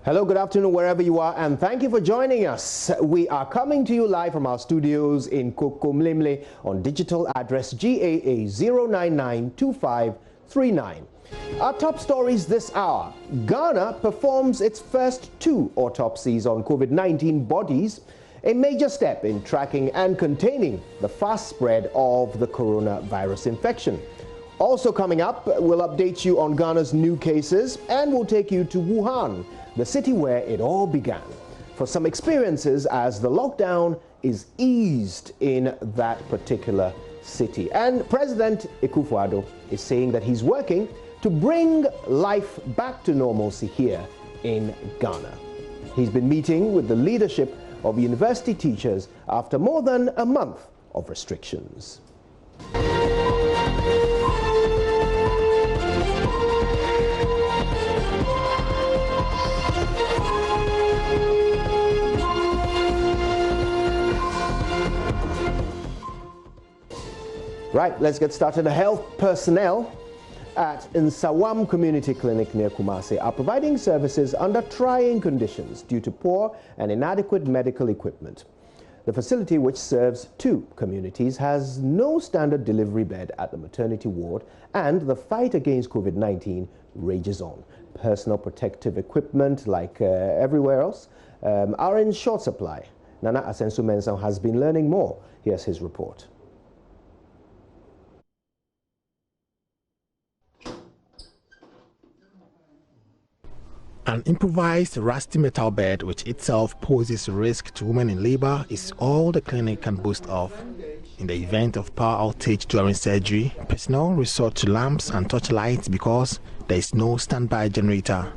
Hello, good afternoon, wherever you are, and thank you for joining us. We are coming to you live from our studios in Kokomlemle on digital address GAA 0992539. Our top stories this hour. Ghana performs its first 2 autopsies on COVID-19 bodies, a major step in tracking and containing the fast spread of the coronavirus infection. Also coming up, we'll update you on Ghana's new cases, and we'll take you to Wuhan, the city where it all began, for some experiences as the lockdown is eased in that particular city. And President Akufo-Addo is saying that he's working to bring life back to normalcy here in Ghana. He's been meeting with the leadership of university teachers after more than a month of restrictions. Right, let's get started. The health personnel at Nsawam Community Clinic near Kumasi are providing services under trying conditions due to poor and inadequate medical equipment. The facility, which serves 2 communities, has no standard delivery bed at the maternity ward, and the fight against COVID-19 rages on. Personal protective equipment, like everywhere else, are in short supply. Nana Asensu Mensah has been learning more. Here's his report. An improvised rusty metal bed, which itself poses risk to women in labor, is all the clinic can boast of. In the event of power outage during surgery, personnel resort to lamps and torchlights because there is no standby generator.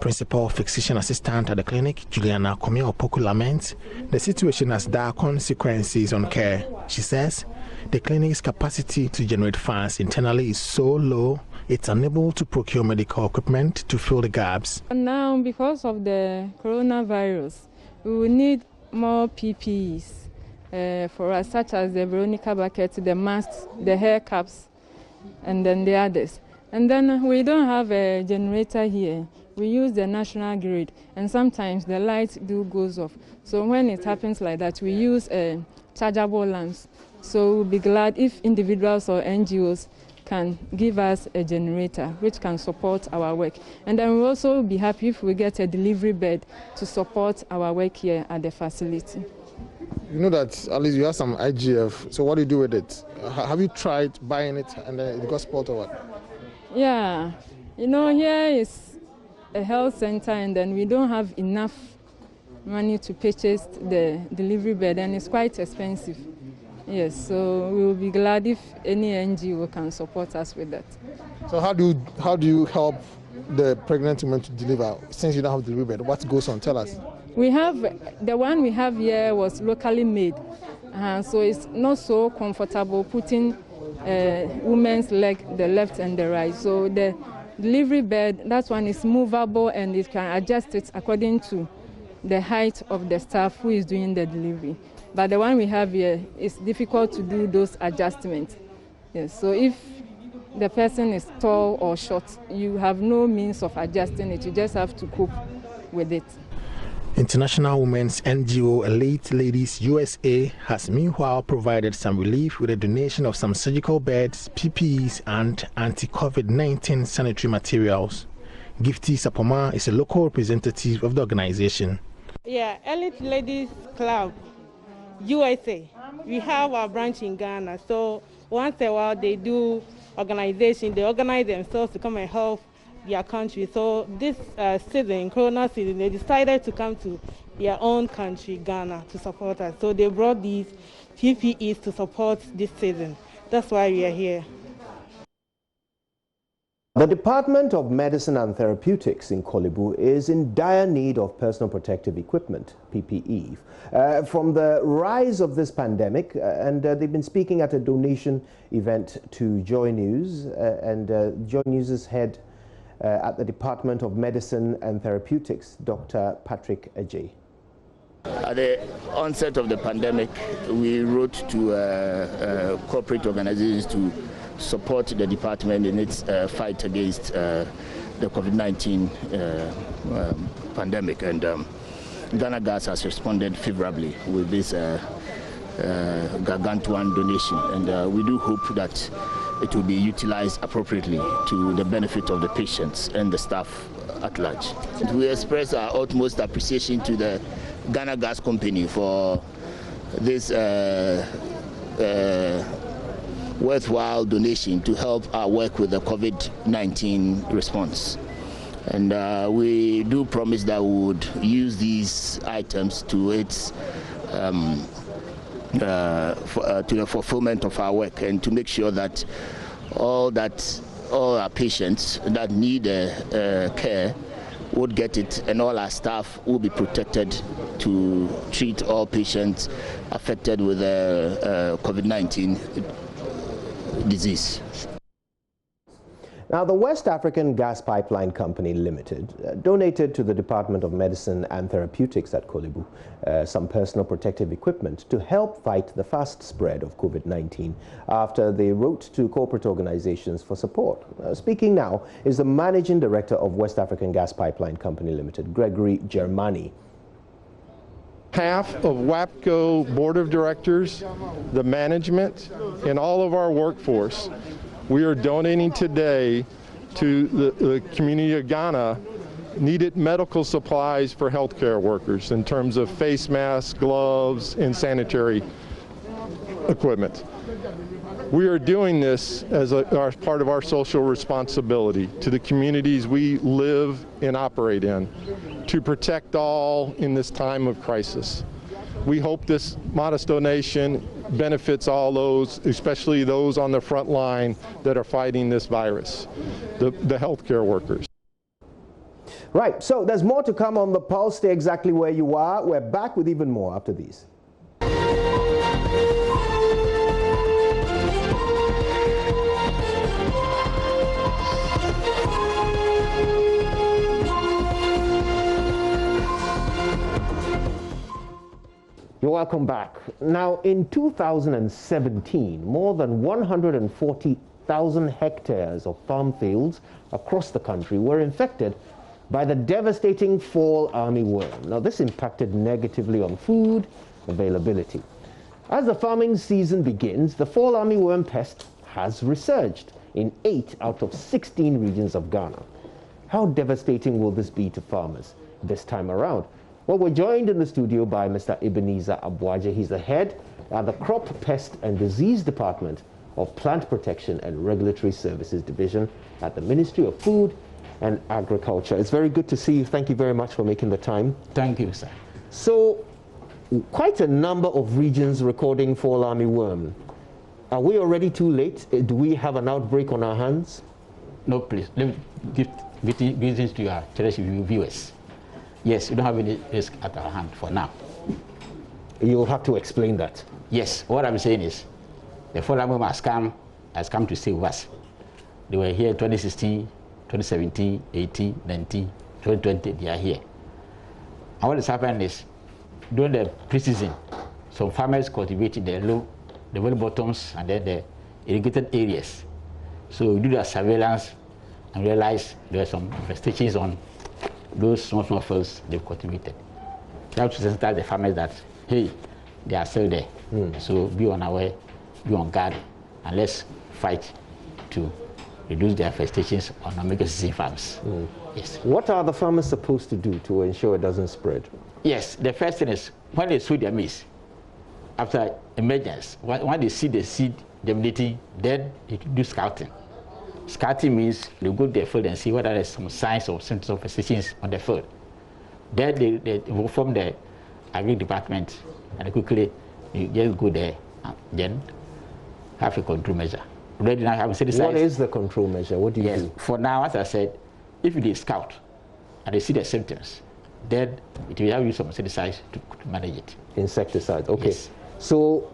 Principal physician assistant at the clinic, Juliana Komio-Opoku, laments the situation has dire consequences on care. She says the clinic's capacity to generate funds internally is so low, it's unable to procure medical equipment to fill the gaps. Now, because of the coronavirus, we will need more PPEs for us, such as the Veronica buckets, the masks, the hair caps, and then the others. And then we don't have a generator here. We use the national grid, and sometimes the light goes off. So when it happens like that, we use chargeable lamps. So we'll be glad if individuals or NGOs can give us a generator which can support our work. And then we'll also be happy if we get a delivery bed to support our work here at the facility. You know that at least you have some IGF, so what do you do with it? Have you tried buying it and then it got spoiled or what? Yeah, you know, here is a health center, and then we don't have enough money to purchase the delivery bed, and it's quite expensive. Yes, so we will be glad if any NGO can support us with that. So how do you help the pregnant women to deliver? Since you don't have delivery bed, what goes on? Tell us. We have, the one we have here was locally made, so it's not so comfortable putting women's leg, the left and the right. So the delivery bed, that one is movable, and it can adjust it according to the height of the staff who is doing the delivery. But the one we have here is difficult to do those adjustments. Yes, so if the person is tall or short, you have no means of adjusting it. You just have to cope with it. International Women's NGO Elite Ladies USA has meanwhile provided some relief with a donation of some surgical beds, PPEs, and anti-COVID-19 sanitary materials. Gifty Sapoma is a local representative of the organization. Yeah, Elite Ladies Club USA. We have our branch in Ghana, so once a while they do organization. They organize themselves to come and help their country. So this season, Corona season, they decided to come to their own country, Ghana, to support us. So they brought these PPEs to support this season. That's why we are here. The Department of Medicine and Therapeutics in Korle Bu is in dire need of personal protective equipment, PPE, from the rise of this pandemic, and they've been speaking at a donation event to JoyNews, and JoyNews' head at the Department of Medicine and Therapeutics, Dr. Patrick Ajay. At the onset of the pandemic, we wrote to corporate organizations to support the department in its fight against the COVID-19 pandemic, and Ghana Gas has responded favorably with this gargantuan donation, and we do hope that it will be utilized appropriately to the benefit of the patients and the staff at large. We express our utmost appreciation to the Ghana Gas Company for this worthwhile donation to help our work with the COVID-19 response. And we do promise that we would use these items to its to the fulfillment of our work, and to make sure that all our patients that need care would get it, and all our staff will be protected to treat all patients affected with COVID-19 disease. Now, the West African Gas Pipeline Company Limited donated to the Department of Medicine and Therapeutics at Kolebu some personal protective equipment to help fight the fast spread of COVID-19 after they wrote to corporate organizations for support. Speaking now is the Managing Director of West African Gas Pipeline Company Limited, Gregory Germani. Half of WAPCO Board of Directors, the management, and all of our workforce, we are donating today to the community of Ghana needed medical supplies for healthcare workers in terms of face masks, gloves, and sanitary equipment. We are doing this as part of our social responsibility to the communities we live and operate in, to protect all in this time of crisis. We hope this modest donation benefits all those, especially those on the front line that are fighting this virus, the healthcare workers. Right, so there's more to come on The Pulse. Stay exactly where you are. We're back with even more after these. You're welcome back. Now, in 2017, more than 140,000 hectares of farm fields across the country were infected by the devastating fall armyworm. Now, this impacted negatively on food availability. As the farming season begins, the fall armyworm pest has resurged in 8 out of 16 regions of Ghana. How devastating will this be to farmers this time around? Well, we're joined in the studio by Mr. Ebenezer Abuaje. He's the head at the Crop Pest and Disease Department of Plant Protection and Regulatory Services Division at the Ministry of Food and Agriculture. It's very good to see you. Thank you very much for making the time. Thank you, sir. So, quite a number of regions recording fall armyworm. Are we already too late? Do we have an outbreak on our hands? No, please. Let me give this to your television viewers. Yes, we don't have any risk at our hand for now. You'll have to explain that. Yes, what I'm saying is the fall armyworm has come to stay with us. They were here in 2016, 2017, 18, 19, 2020, they are here. And what has happened is during the pre-season, some farmers cultivated the well bottoms and then the irrigated areas. So we do the surveillance and realized there were some restrictions on those small fields they've cultivated. We have to sensitize the farmers that, hey, they are still there. So be on our way, be on guard, and let's fight to reduce their infestations on our major season farms. Yes. What are the farmers supposed to do to ensure it doesn't spread? Yes, the first thing is when they sow their maize, after emergence, when they see the seed germinating, then they do scouting. Scouting means they go to the field and see whether there's some signs or symptoms of infestations on the field. Then they inform the agri department, and quickly you just go there and then have a control measure. Already now have insecticides. What is the control measure? What do you do? For now, as I said, if they scout and they see the symptoms, then it will have use some insecticides to manage it. Insecticides, okay. Yes. So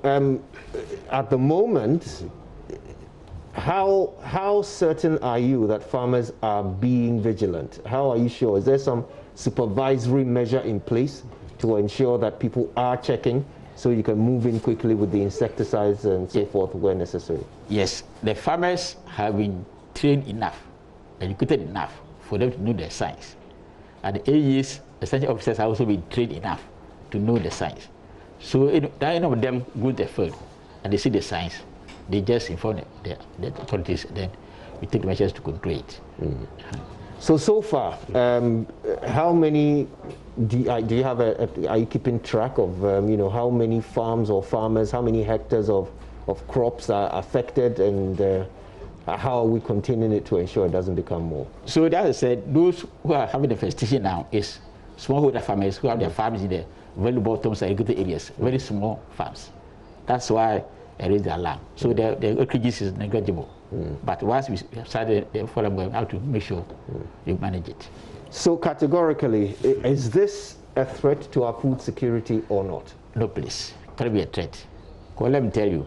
at the moment, how certain are you that farmers are being vigilant? How are you sure? Is there some supervisory measure in place to ensure that people are checking so you can move in quickly with the insecticides and so forth where necessary. Yes, the farmers have been trained enough, educated enough for them to know the science. And the AEs, extension officers, have also been trained enough to know the science. So any of them go to the field and they see the science, they just inform the authorities, and then we take measures to control it. So far, how many do you have? Are you keeping track of how many farms or farmers, how many hectares of crops are affected, and how are we containing it to ensure it doesn't become more? So as I said, those who are having the infestation now is smallholder farmers who have their farms in the very bottom irrigated areas, very small farms. That's why I raised the alarm. So the acreages is negligible. But once we started the forum, we have to make sure you manage it. So categorically, is this a threat to our food security or not? No, please. It can't be a threat. Because let me tell you,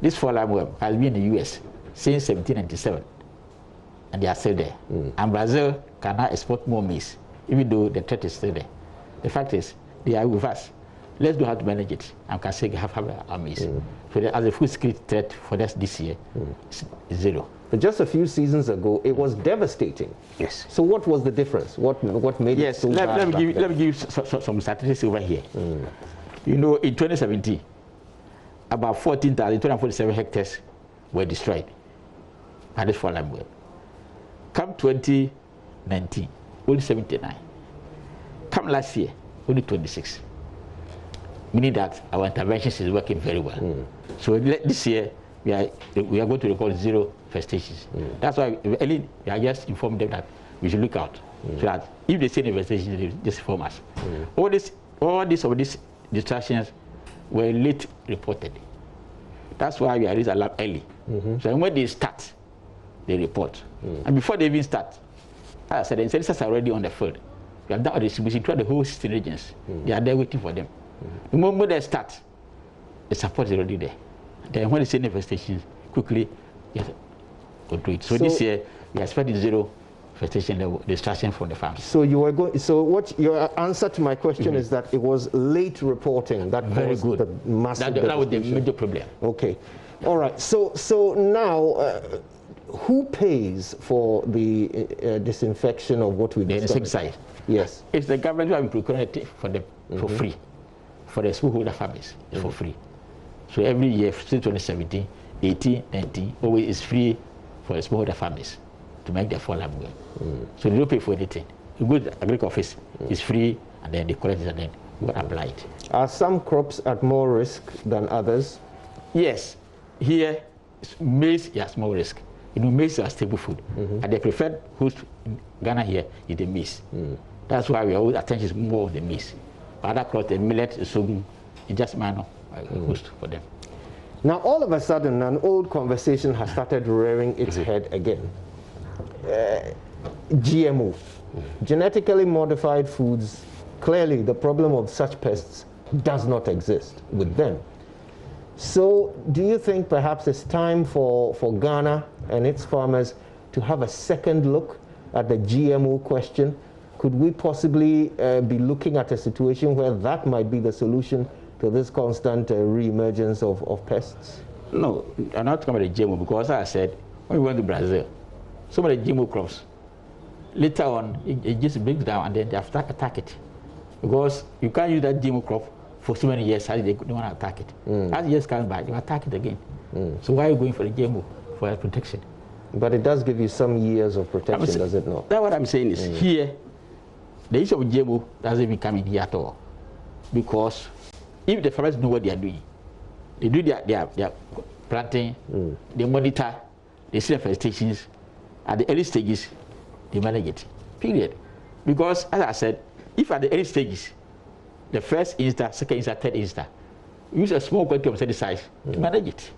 this forum has been in the US since 1797, and they are still there. And Brazil cannot export more maize, even though the threat is still there. The fact is, they are with us. Let's know how to manage it, and can say have our maize. So as a food security threat for us this year, it's zero. But just a few seasons ago, it was devastating. Yes. So what was the difference? What made it so bad? Let me give you some statistics over here. You know, in 2017, about 14,247 hectares were destroyed by this fallen worm. Come 2019, only 79. Come last year, only 26. Meaning that our interventions is working very well. So this year, we are going to record 0 infestations. That's why we are just informed them that we should look out, so that if they see an infestation, they just inform us. All these distractions were late reported. That's why we are raised alarm early. So when they start, they report. And before they even start, as I said, the insecticides are already on the field. We have done our distribution throughout the whole 16 regions. They are there waiting for them. The moment they start, the support is already there. Then when they see infestations, quickly control it. So this year, we are expecting 0 infestation level, destruction from the farms. So you were going. So what your answer to my question is that it was late reporting that caused the massive. That was the major problem. Okay, all right. So now, who pays for the disinfection of what we discovered? The insecticide. Yes, it's the government who have been procuring it for them for free. For the smallholder farmers, for free. So every year since 2017, 18, 19, always is free for the smallholder farmers to make their fallen well. So they don't pay for anything. You go to the agriculture office, it's free, and then they collect it and then you apply it. Are some crops at more risk than others? Yes. Here, maize is small risk. You know, maize is a staple food. And the preferred host in Ghana here is the maize. That's why we always attention is more of the maize. Other crops, the millet, the sorghum, it's just minor host for them. Now, all of a sudden, an old conversation has started rearing its head again. GMO, genetically modified foods, clearly the problem of such pests does not exist with them. So, do you think perhaps it's time for Ghana and its farmers to have a second look at the GMO question? Could we possibly be looking at a situation where that might be the solution to this constant re-emergence of pests? No, I'm not talking about the GMO because, as I said, when we went to Brazil, some of the GMO crops, later on, it just breaks down and then they attack it. Because you can't use that GMO crop for so many years, they don't want to attack it. As years come by, they attack it again. So why are you going for the GMO for protection? But it does give you some years of protection, does it not? That's what I'm saying is here, the issue of GMO doesn't even come in here at all. Because if the farmers know what they are doing, they do their planting, they monitor, they see the infestations, at the early stages, they manage it. Period. Because, as I said, if at the early stages, the first instar, second instar, third instar, use a small quantity of insecticide to manage it.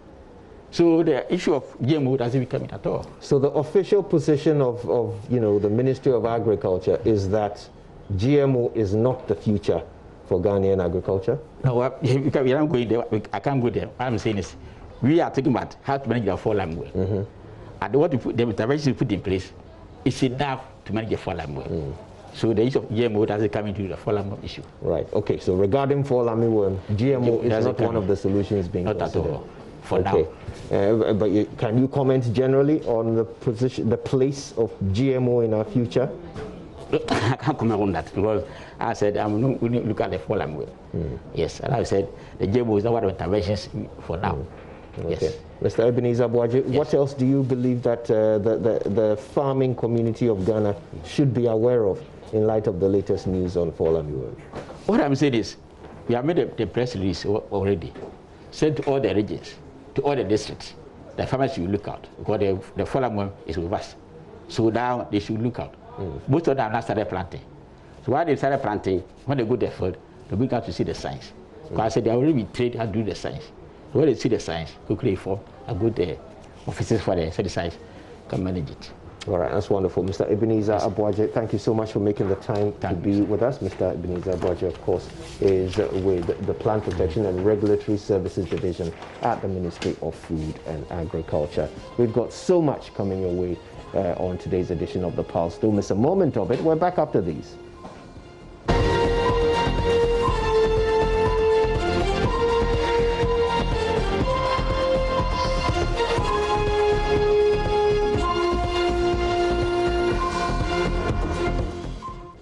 So the issue of GMO doesn't come in at all. So the official position of the Ministry of Agriculture is that GMO is not the future for Ghanaian agriculture? No, we are not going there. I can't go there. What I'm saying is, we are talking about how to manage the fallen well. And what we put, the interventions we put in place is enough to manage the fallen well. So the issue of GMO doesn't come into the fall armyworm issue. Right. Okay. So regarding fall armyworm, GMO is not one of the solutions being considered. Not at all. For now. But can you comment generally on the position, the place of GMO in our future? I can't comment on that because I said I'm not going to look at the fall armyworm. Yes, and I said the GMO is not one of the interventions for now. Okay. Yes. Mr. Ebenezer Boaji, yes. What else do you believe that the farming community of Ghana should be aware of in light of the latest news on fall armyworm? What I'm saying is, we have made the press release already, sent to all the regions, to all the districts. The farmers should look out because the fall armyworm is with us. So now they should look out. Most of them have not started planting. So while they started planting, when they go to the field, they bring out to see the signs. Because I said they already been trained how to do the signs. So when they see the signs, quickly inform and go to the offices for the signs, can manage it. All right, that's wonderful. Mr. Ebenezer Aboagye, thank you so much for making the time to be with us. Mr. Ebenezer Aboagye, of course, is with the Plant Protection and Regulatory Services Division at the Ministry of Food and Agriculture. We've got so much coming your way on today's edition of The Pulse. Don't miss a moment of it. We're back after these.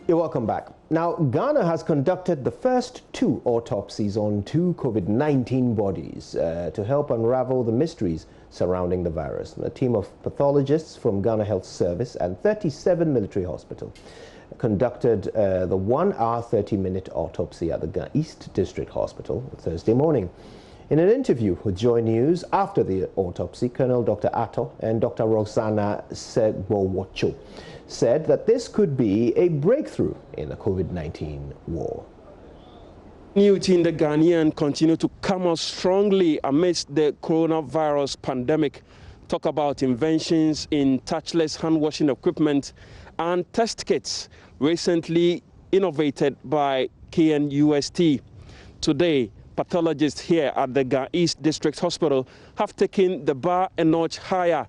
You're welcome back. Now, Ghana has conducted the first 2 autopsies on 2 COVID-19 bodies to help unravel the mysteries surrounding the virus. A team of pathologists from Ghana Health Service and 37 Military Hospital conducted the 1-hour 30-minute autopsy at the Ghana East District Hospital Thursday morning. In an interview with JoyNews after the autopsy, Colonel Dr. Atto and Dr. Roxana Segbowocho said that this could be a breakthrough in the COVID-19 war. Youth in the Ghanaian continue to come out strongly amidst the coronavirus pandemic. Talk about inventions in touchless hand washing equipment and test kits recently innovated by KNUST. Today, pathologists here at the Ghana East District Hospital have taken the bar a notch higher.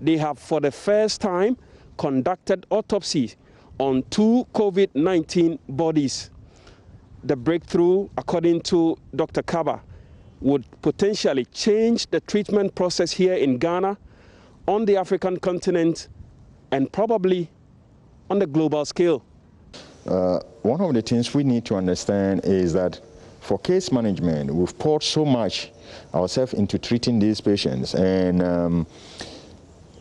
They have for the first time conducted autopsy on 2 COVID-19 bodies. The breakthrough, according to Dr. Kaba, would potentially change the treatment process here in Ghana, on the African continent, and probably on the global scale. One of the things we need to understand is that for case management, we've poured so much ourselves into treating these patients, and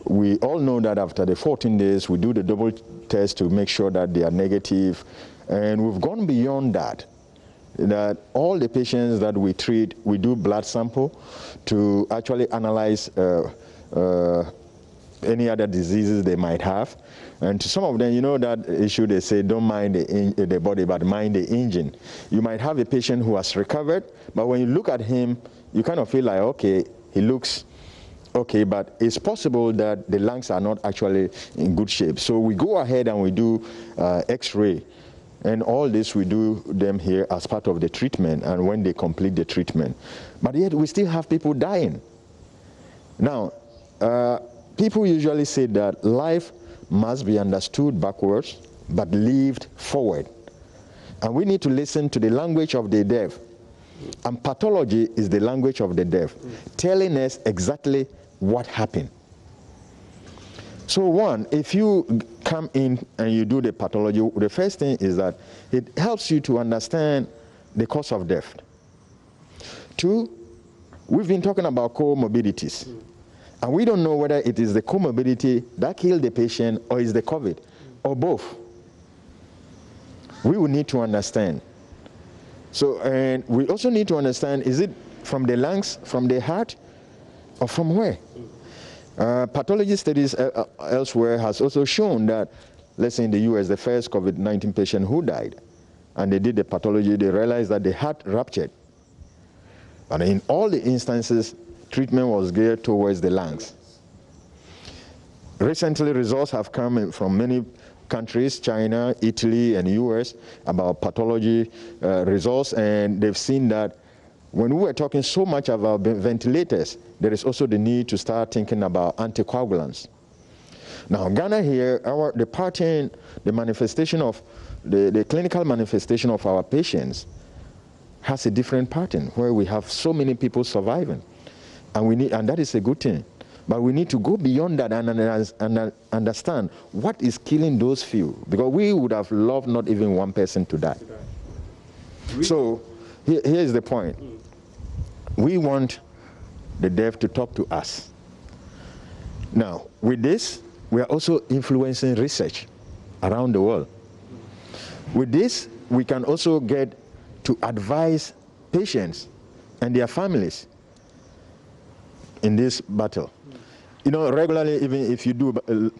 we all know that after the 14 days, we do the double test to make sure that they are negative. And we've gone beyond that, that all the patients that we treat, we do blood sample to actually analyze any other diseases they might have. And to some of them, you know that issue they say, don't mind the body, but mind the engine. You might have a patient who has recovered, but when you look at him, you kind of feel like, okay, he looks okay, but it's possible that the lungs are not actually in good shape. So we go ahead and we do X-ray. And all this we do them here as part of the treatment and when they complete the treatment. But yet we still have people dying. Now, people usually say that life must be understood backwards but lived forward. And we need to listen to the language of the deaf. And pathology is the language of the deaf, telling us exactly what happened. So one, if you come in and you do the pathology, the first thing is that it helps you to understand the cause of death. 2, we've been talking about comorbidities. And we don't know whether it is the comorbidity that killed the patient or is the COVID, or both. We will need to understand. So, and we also need to understand, is it from the lungs, from the heart, or from where? Pathology studies elsewhere has also shown that, let's say in the US, the first COVID-19 patient who died, and they did the pathology, they realized that the heart ruptured. But in all the instances, treatment was geared towards the lungs. Recently, results have come from many countries, China, Italy, and US, about pathology results, and they've seen that when we were talking so much about ventilators, there is also the need to start thinking about anticoagulants. Now, Ghana here, the pattern, the manifestation of, the clinical manifestation of our patients has a different pattern where we have so many people surviving. And that is a good thing. But we need to go beyond that and understand what is killing those few. Because we would have loved not even one person to die. So here's the point. We want the deaf to talk to us. Now, with this, we are also influencing research around the world. With this, we can also get to advise patients and their families in this battle. You know, regularly, even if you do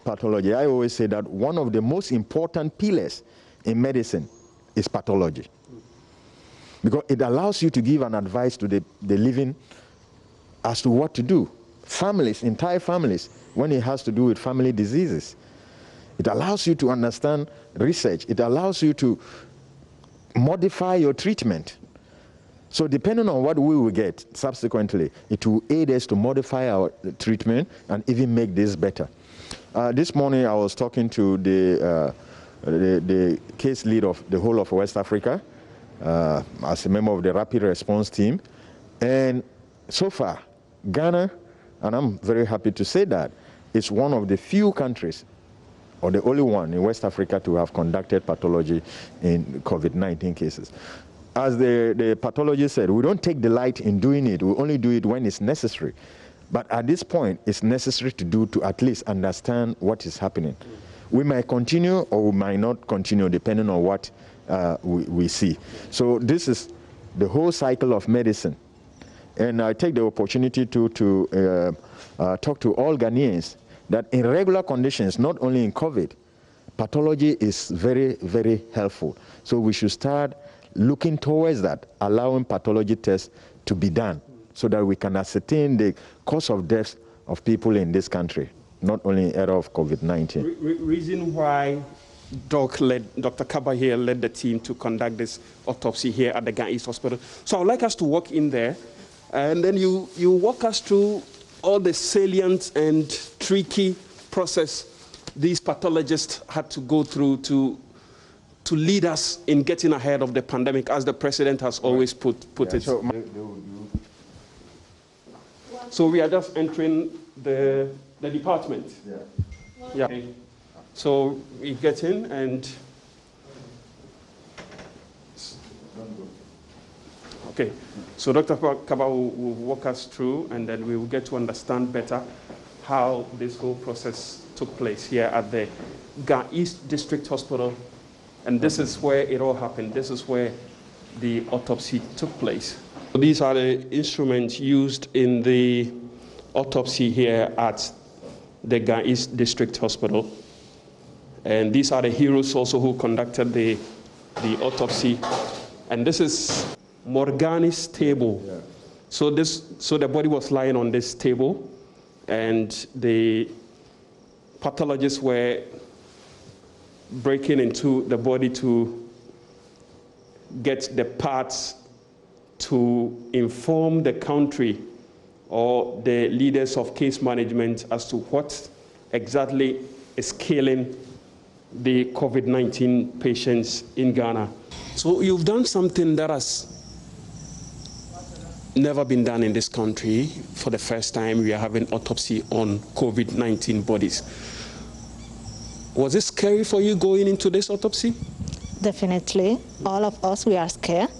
pathology, I always say that one of the most important pillars in medicine is pathology. Because it allows you to give an advice to the living as to what to do. Families, entire families, when it has to do with family diseases. It allows you to understand research. It allows you to modify your treatment. So depending on what we will get subsequently, it will aid us to modify our treatment and even make this better. This morning I was talking to the case lead of the whole of West Africa as a member of the rapid response team. And so far, Ghana, and I'm very happy to say that, is one of the few countries, or the only one in West Africa to have conducted pathology in COVID-19 cases. As the pathologist said, we don't take delight in doing it. We only do it when it's necessary. But at this point, it's necessary to at least understand what is happening. We might continue or we might not continue depending on what we see. So this is the whole cycle of medicine. And I take the opportunity to talk to all Ghanaians that in regular conditions, not only in COVID, pathology is very, very helpful. So we should start looking towards that, allowing pathology tests to be done so that we can ascertain the cause of death of people in this country, not only in era of COVID-19. Reason why Dr. Kaba here led the team to conduct this autopsy here at the Ghana East Hospital. So I would like us to walk in there, and then you walk us through all the salient and tricky process these pathologists had to go through to lead us in getting ahead of the pandemic, as the president has always put it. So we are just entering the department. Yeah. Okay. So we get in and okay. So Dr. Kaba will walk us through, and then we will get to understand better how this whole process took place here at the Ghana East District Hospital. And this is where it all happened. This is where the autopsy took place. So these are the instruments used in the autopsy here at the Ghana East District Hospital. And these are the heroes also who conducted the autopsy. And this is Morgani's table. Yeah. So the body was lying on this table, and the pathologists were breaking into the body to get the parts to inform the country or the leaders of case management as to what exactly is killing the COVID-19 patients in Ghana. So you've done something that has never been done in this country. For the first time, we are having autopsy on COVID-19 bodies. Was it scary for you going into this autopsy? Definitely. All of us, we are scared.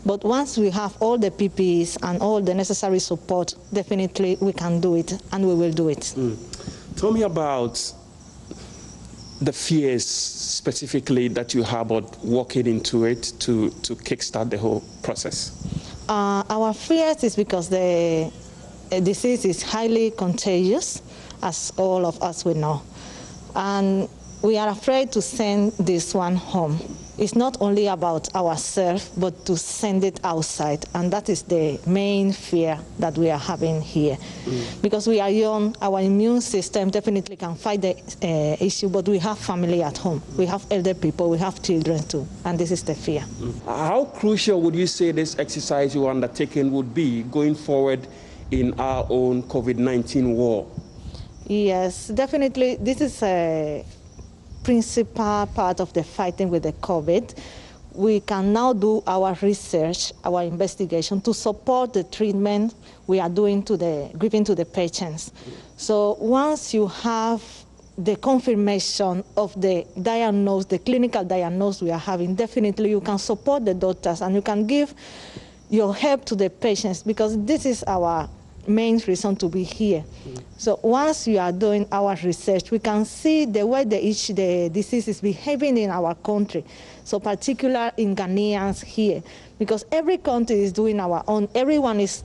But once we have all the PPEs and all the necessary support, definitely we can do it, and we will do it. Tell me about the fears specifically that you have about walking into it to kickstart the whole process. Our fears is because the disease is highly contagious, as all of us will know. And we are afraid to send this one home. It's not only about ourselves, but to send it outside. And that is the main fear that we are having here. Because we are young, our immune system definitely can fight the issue, but we have family at home. We have elder people, we have children too, and this is the fear. How crucial would you say this exercise you are undertaking would be going forward in our own COVID-19 war? Yes, definitely. This is a principal part of the fighting with the COVID. We can now do our research, our investigation to support the treatment we are doing giving to the patients. So once you have the confirmation of the diagnosis, the clinical diagnosis we are having, definitely you can support the doctors and you can give your help to the patients, because this is our main reason to be here. So once we are doing our research, we can see the way the disease is behaving in our country. So particular in Ghanaians here, because every country is doing our own, everyone is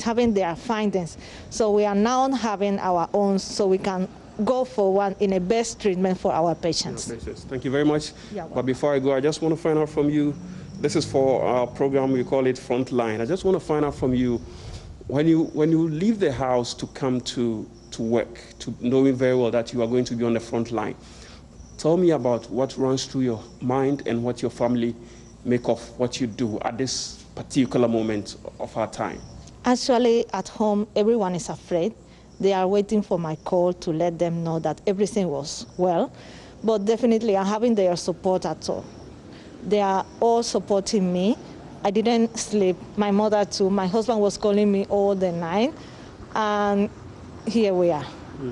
having their findings. So we are now having our own, so we can go forward in a best treatment for our patients. Thank you very much. But before I go, I just want to find out from you, this is for our program, we call it Frontline. I just want to find out from you, when you leave the house to come to work, to knowing very well that you are going to be on the front line, tell me about what runs through your mind and what your family make of what you do at this particular moment of our time. Actually, at home, everyone is afraid. They are waiting for my call to let them know that everything was well. But definitely, I'm having their support at all. They are all supporting me. I didn't sleep. My mother too. My husband was calling me all the night. And here we are.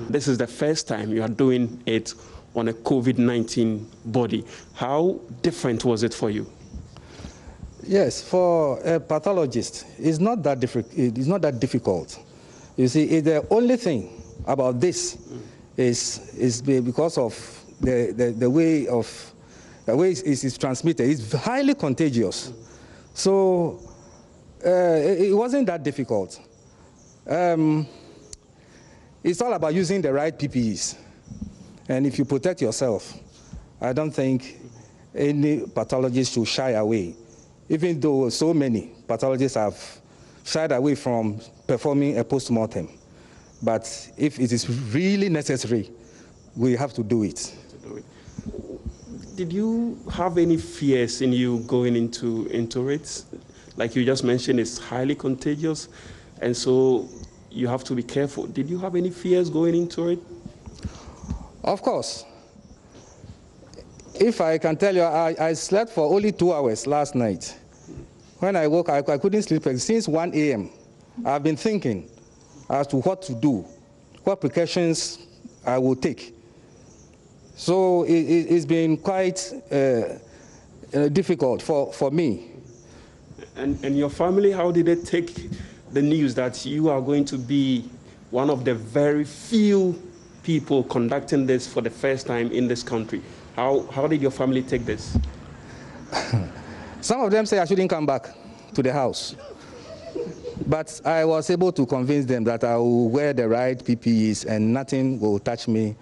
This is the first time you are doing it on a COVID-19 body. How different was it for you? Yes, for a pathologist, it's not that difficult. You see, the only thing about this is because of the way it is transmitted. It's highly contagious. So it wasn't that difficult. It's all about using the right PPEs. And if you protect yourself, I don't think any pathologist should shy away, even though so many pathologists have shied away from performing a post-mortem. But if it is really necessary, we have to do it. Did you have any fears in you going into it? Like you just mentioned, it's highly contagious, and so you have to be careful. Did you have any fears going into it? Of course. If I can tell you, I slept for only 2 hours last night. When I woke, I couldn't sleep since 1 a.m. I've been thinking as to what to do, what precautions I will take. So it's been quite difficult for me. And your family, how did they take the news that you are going to be one of the very few people conducting this for the first time in this country? How did your family take this? Some of them say I shouldn't come back to the house. But I was able to convince them that I will wear the right PPEs and nothing will touch me.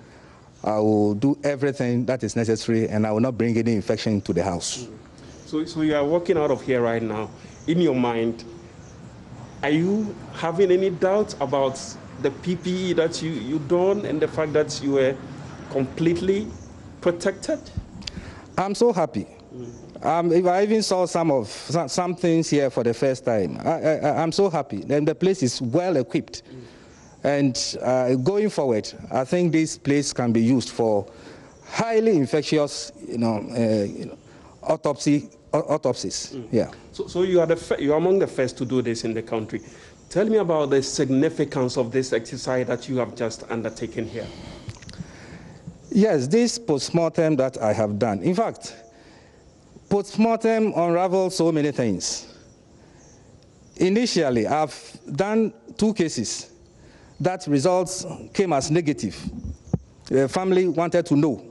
I will do everything that is necessary and I will not bring any infection to the house. So you are walking out of here right now. In your mind, are you having any doubt about the PPE that you done and the fact that you were completely protected? I'm so happy. If I even saw some things here for the first time, I'm so happy. And the place is well equipped. And going forward, I think this place can be used for highly infectious, autopsies. Yeah. So you are among the first to do this in the country. Tell me about the significance of this exercise that you have just undertaken here. Yes, this post-mortem that I have done. In fact, post-mortem unravels so many things. Initially, I've done 2 cases that results came as negative. The family wanted to know.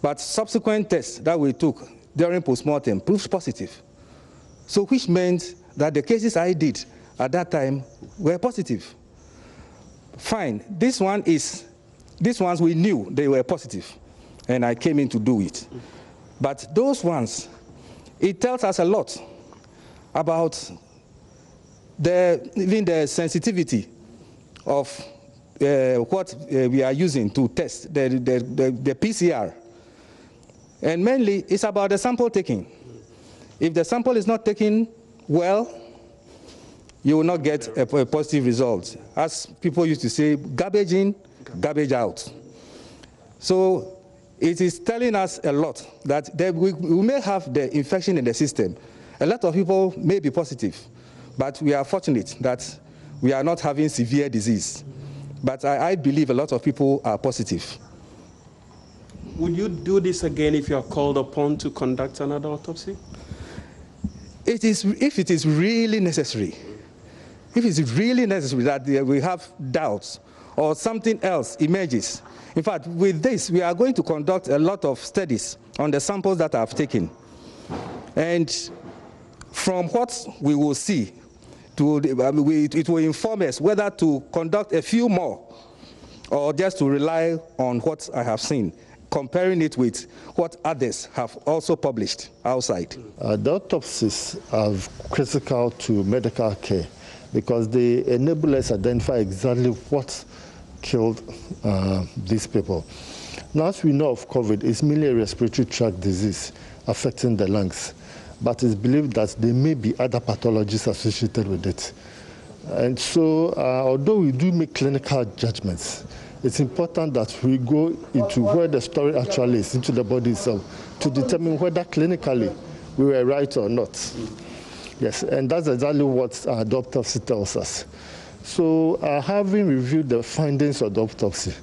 But subsequent tests that we took during post-mortem proved positive. So which meant that the cases I did at that time were positive. Fine, these ones we knew they were positive, and I came in to do it. But those ones, it tells us a lot about even the sensitivity of what we are using to test, the PCR. And mainly, it's about the sample taking. If the sample is not taken well, you will not get a positive result. As people used to say, garbage in, garbage out. So it is telling us a lot that we may have the infection in the system. A lot of people may be positive, but we are fortunate that we are not having severe disease. But I believe a lot of people are positive. Would you do this again if you are called upon to conduct another autopsy? If it is really necessary, if it's really necessary that we have doubts or something else emerges. In fact, with this, we are going to conduct a lot of studies on the samples that I've taken. And from what we will see, it will inform us whether to conduct a few more or just to rely on what I have seen, comparing it with what others have also published outside. The autopsies are critical to medical care because they enable us to identify exactly what killed these people. Now, as we know of COVID, it's merely a respiratory tract disease affecting the lungs, but it's believed that there may be other pathologies associated with it. And so, although we do make clinical judgments, it's important that we go into where the story actually is, into the body itself, to determine whether clinically we were right or not. Yes, and that's exactly what the autopsy tells us. So having reviewed the findings of the autopsy,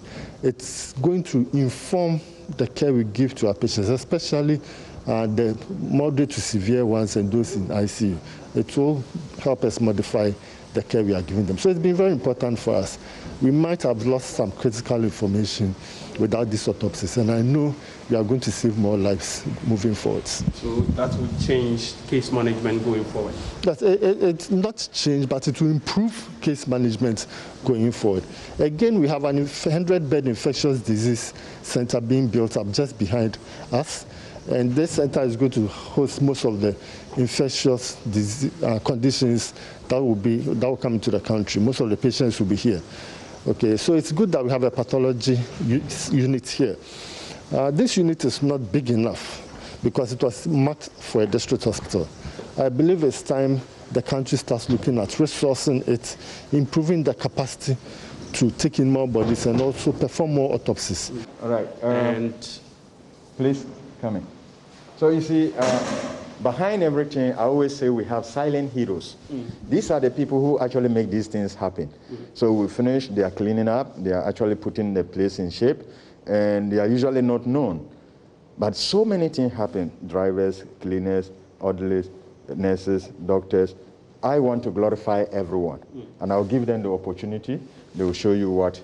it's going to inform the care we give to our patients, especially the moderate to severe ones and those in ICU. It will help us modify the care we are giving them. So it's been very important for us. We might have lost some critical information without these autopsies, and I know we are going to save more lives moving forward. So that will change case management going forward? It's not change, but it will improve case management going forward. Again, we have an 100-bed infectious disease center being built up just behind us, and this center is going to host most of the infectious disease, conditions that will come into the country. Most of the patients will be here. Okay, so it's good that we have a pathology unit here. This unit is not big enough because it was marked for a district hospital. I believe it's time the country starts looking at resourcing it, improving the capacity to take in more bodies and also perform more autopsies. All right, and please come in. So you see, behind everything, I always say we have silent heroes. These are the people who actually make these things happen. So we finish, they are cleaning up, they are actually putting the place in shape, and they are usually not known. But so many things happen: drivers, cleaners, orderlies, nurses, doctors. I want to glorify everyone, and I'll give them the opportunity. They will show you what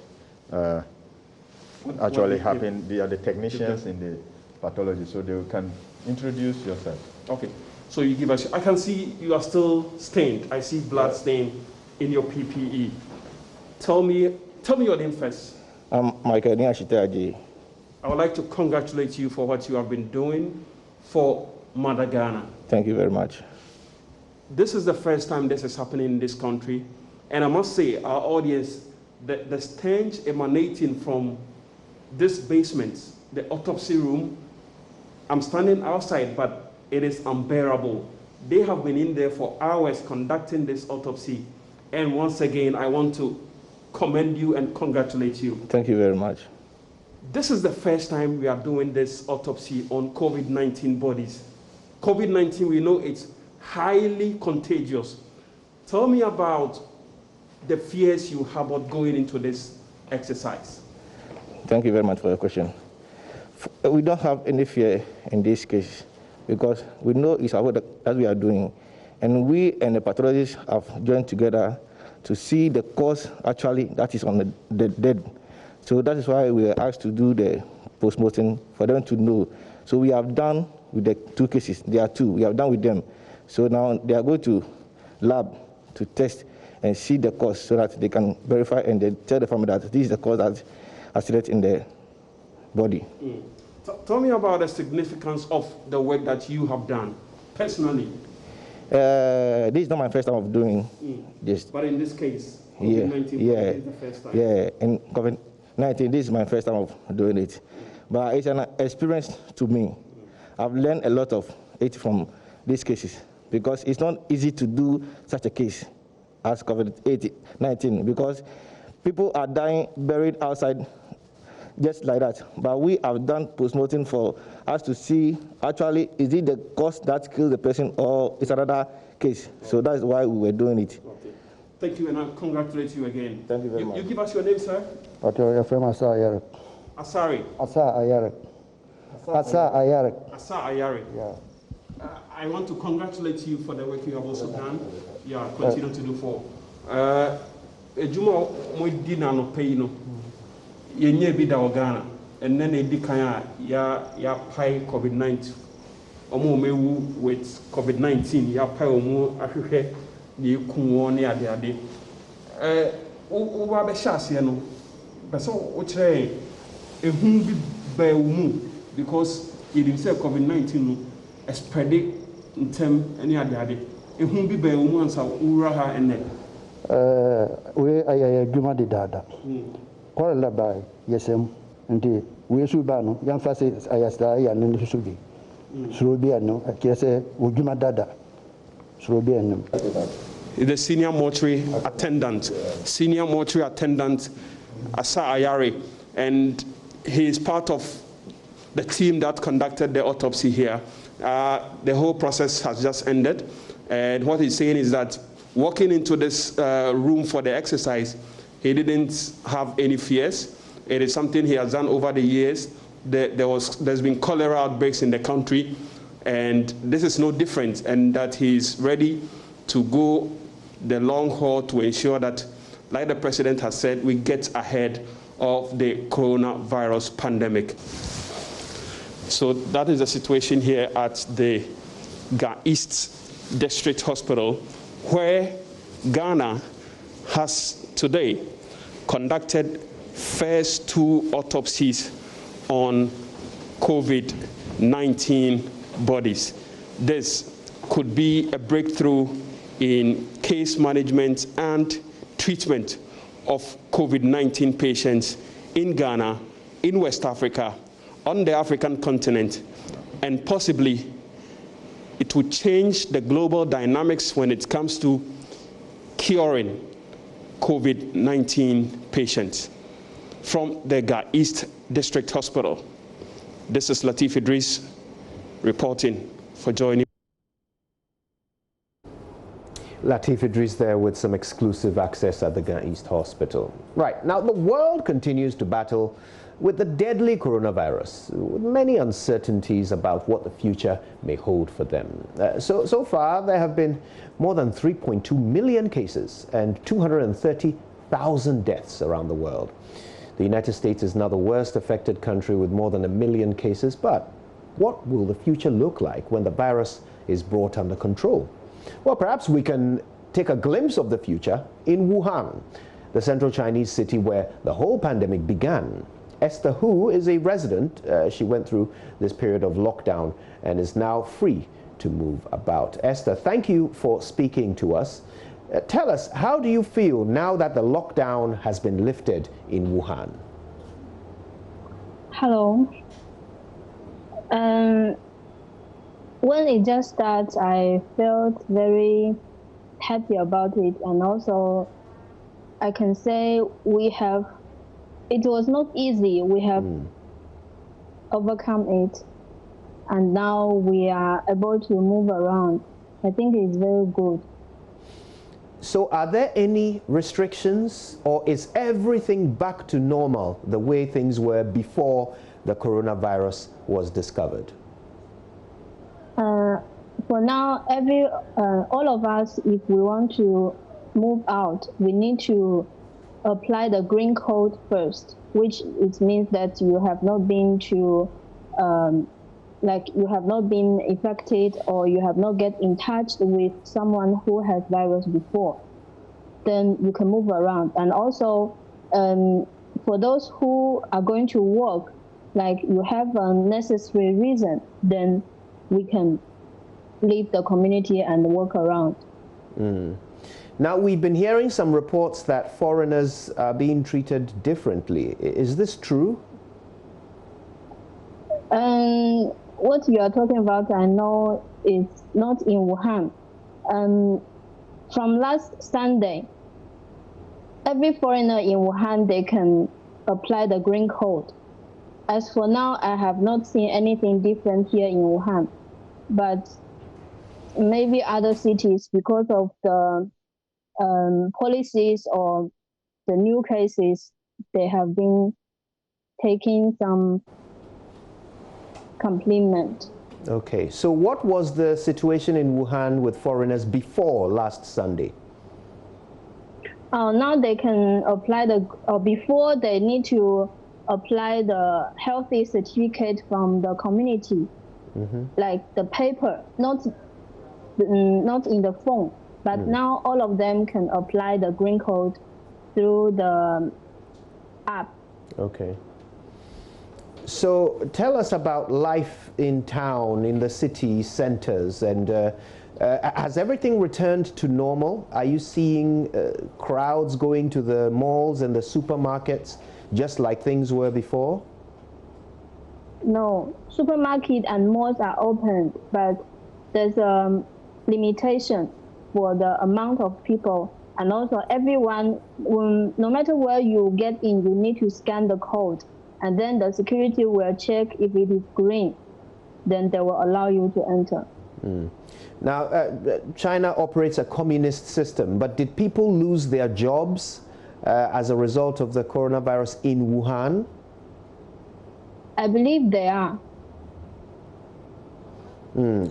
actually happened. They are the technicians in the pathology, so they can introduce yourself. Okay, so you give us, I can see you are still stained. I see blood stain in your PPE. Tell me your name first. I'm Michael Niashitaji. I would like to congratulate you for what you have been doing for Mother Ghana. Thank you very much. This is the first time this is happening in this country, and I must say, our audience, the stench emanating from this basement, the autopsy room, I'm standing outside, but it is unbearable. They have been in there for hours conducting this autopsy. And once again, I want to commend you and congratulate you. Thank you very much. This is the first time we are doing this autopsy on COVID-19 bodies. COVID-19, we know it's highly contagious. Tell me about the fears you have about going into this exercise. Thank you very much for your question. We don't have any fear in this case because we know it's our work that we are doing. And we and the pathologists have joined together to see the cause actually that is on the dead. So that is why we were asked to do the post-mortem for them to know. So we have done with the 2 cases. There are 2. We have done with them. So now they are going to lab to test and see the cause so that they can verify and they tell the family that this is the cause that accident in the body. Tell me about the significance of the work that you have done personally. This is not my first time of doing this. But in this case, COVID-19 is the first time. Yeah, in COVID-19, this is my first time of doing it. But it's an experience to me. I've learned a lot of it from these cases because it's not easy to do such a case. as COVID-19 because people are dying buried outside just like that. But we have done postmortem for us to see actually is it the cause that killed the person or it's another case. So that's why we were doing it. Okay. Thank you, and I congratulate you again. Thank you very much. You give us your name, sir? Okay, you're from Asa Ayarek. Asari. Asa Ayarek. Asa Ayarek. Asa Ayarek. Yeah. I want to congratulate you for the work you have also done. Yeah, continue to do for. Ejuma mo di na no pay no. Yenye bi da Ghana and then e di kan ya pai COVID-19. Omo mewu with COVID-19 ya pai omo ahwehwe ne kunwo ne ade. Wo ba be hyase no. Be so wo kire ehun bi ba mu because it is COVID-19 no spread in term any ade. Ehun bi ba mu ansa wura ha ene. We ayaya dwuma de dada. Kwa la ba yesem ndi we su ba no yan fa se ayasta ya no su bi. Suro bi no akese dwuma dada. Suro bi no. The senior mortuary attendant Asa Ayare, and he is part of the team that conducted the autopsy here. The whole process has just ended, and what he's saying is that walking into this room for the exercise, he didn't have any fears. It is something he has done over the years. There's been cholera outbreaks in the country, and this is no different, and that he's ready to go the long haul to ensure that, like the president has said, we get ahead of the coronavirus pandemic. So that is the situation here at the Ga East District Hospital, where Ghana has today conducted first 2 autopsies on COVID-19 bodies. This could be a breakthrough in case management and treatment of COVID-19 patients in Ghana, in West Africa, on the African continent, and possibly it would change the global dynamics when it comes to curing COVID-19 patients. From the Ga East District Hospital, this is Latif Idris reporting for JoyNews. Latif Idris there with some exclusive access at the Ga East Hospital. Right, now the world continues to battle with the deadly coronavirus, with many uncertainties about what the future may hold for them. So far, there have been more than 3.2 million cases and 230,000 deaths around the world. The United States is now the worst affected country with more than 1 million cases, but what will the future look like when the virus is brought under control? Well, perhaps we can take a glimpse of the future in Wuhan, the central Chinese city where the whole pandemic began. Esther Hu is a resident. She went through this period of lockdown and is now free to move about. Esther, thank you for speaking to us. Tell us, how do you feel now that the lockdown has been lifted in Wuhan? Hello. When it just started, I felt very happy about it, and also I can say it was not easy. We have overcome it, and now we are able to move around. I think it's very good. So are there any restrictions, or is everything back to normal the way things were before the coronavirus was discovered? For now, all of us, if we want to move out, we need to apply the green code first, which it means that you have not been to, you have not been infected or you have not get in touch with someone who has virus before. Then you can move around. And also, for those who are going to work, like you have a necessary reason, then we can leave the community and work around. Now, we've been hearing some reports that foreigners are being treated differently. Is this true? What you are talking about, I know it's not in Wuhan. from last Sunday, every foreigner in Wuhan, they can apply the green code. As for now, I have not seen anything different here in Wuhan, but maybe other cities, because of the policies or the new cases, they have been taking some complement. Okay, so what was the situation in Wuhan with foreigners before last Sunday? Now they can apply before they need to apply the healthy certificate from the community, like the paper, not in the phone, but now all of them can apply the green code through the app. Okay. So tell us about life in town, in the city centers, and has everything returned to normal? Are you seeing crowds going to the malls and the supermarkets just like things were before? No, supermarket and malls are open, but there's a limitation for the amount of people, and also everyone, no matter where you get in, you need to scan the code, and then the security will check if it is green, then they will allow you to enter. Now, China operates a communist system, but did people lose their jobs as a result of the coronavirus in Wuhan? I believe they are.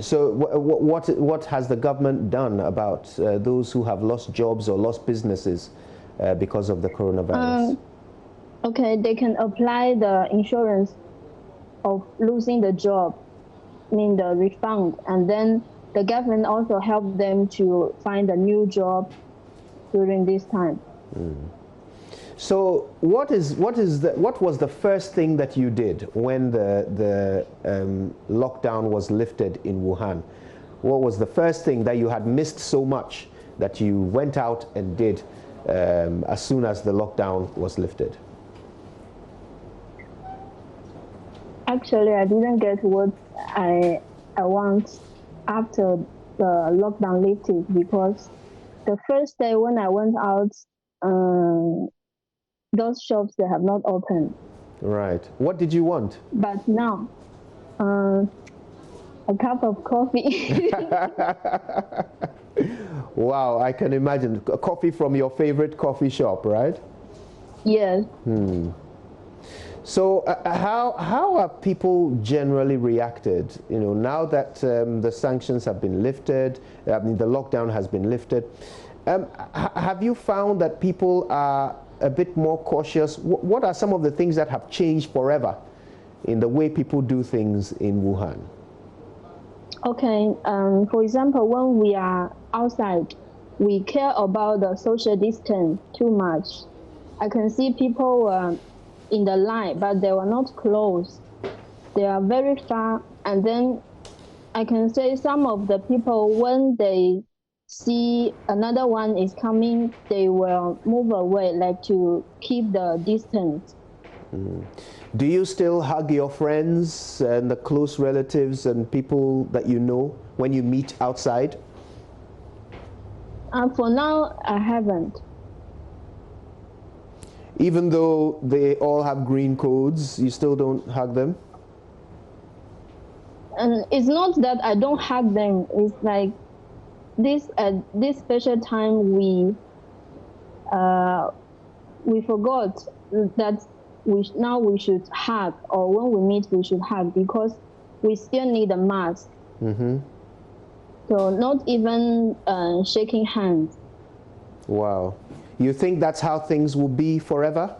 So what has the government done about those who have lost jobs or lost businesses because of the coronavirus? Okay, they can apply the insurance of losing the job, I mean the refund, and then the government also helped them to find a new job during this time. So what was the first thing that you did when the lockdown was lifted in Wuhan? What was the first thing that you had missed so much that you went out and did as soon as the lockdown was lifted? Actually, I didn't get what I want after the lockdown lifted, because the first day when I went out, those shops, they have not opened. Right. What did you want? But now, a cup of coffee. Wow, I can imagine. Coffee from your favorite coffee shop, right? Yes. So how have people generally reacted, now that the sanctions have been lifted, I mean the lockdown has been lifted? Have you found that people are a bit more cautious? What are some of the things that have changed forever in the way people do things in Wuhan? Okay, for example, when we are outside, we care about the social distance too much. I can see people in the line, but they were not close. They are very far, and then I can say some of the people, when they see another one is coming, they will move away, like to keep the distance. Do you still hug your friends and the close relatives and people that you know when you meet outside? For now, I haven't. Even though they all have green codes, you still don't hug them? And it's not that I don't hug them. It's like this special time we forgot that now we should hug, or when we meet we should hug, because we still need a mask. So not even shaking hands. Wow. You think that's how things will be forever?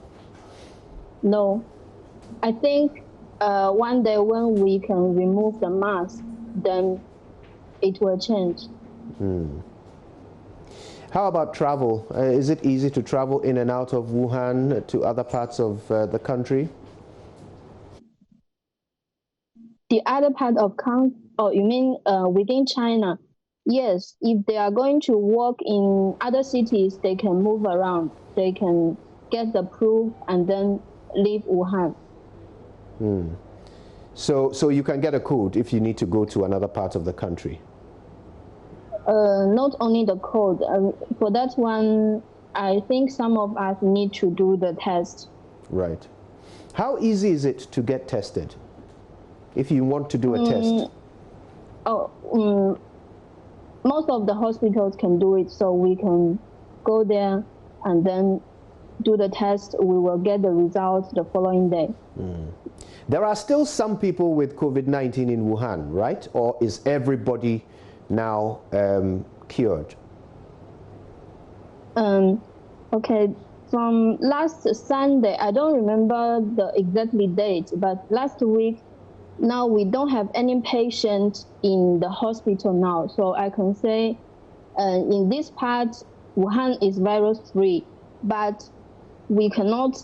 No. I think one day when we can remove the mask, then it will change. How about travel? Is it easy to travel in and out of Wuhan to other parts of the country? The other part of you mean within China? Yes, if they are going to work in other cities, they can move around. They can get the proof and then leave Wuhan. So you can get a code if you need to go to another part of the country? not only the code. For that one, I think some of us need to do the test. Right. How easy is it to get tested if you want to do a test? Most of the hospitals can do it, so we can go there and then do the test. We will get the results the following day. There are still some people with COVID-19 in Wuhan, right? Or is everybody now cured? Okay, from last Sunday, I don't remember the exact date, but last week, now we don't have any patient in the hospital now. So I can say in this part, Wuhan is virus-free, but we cannot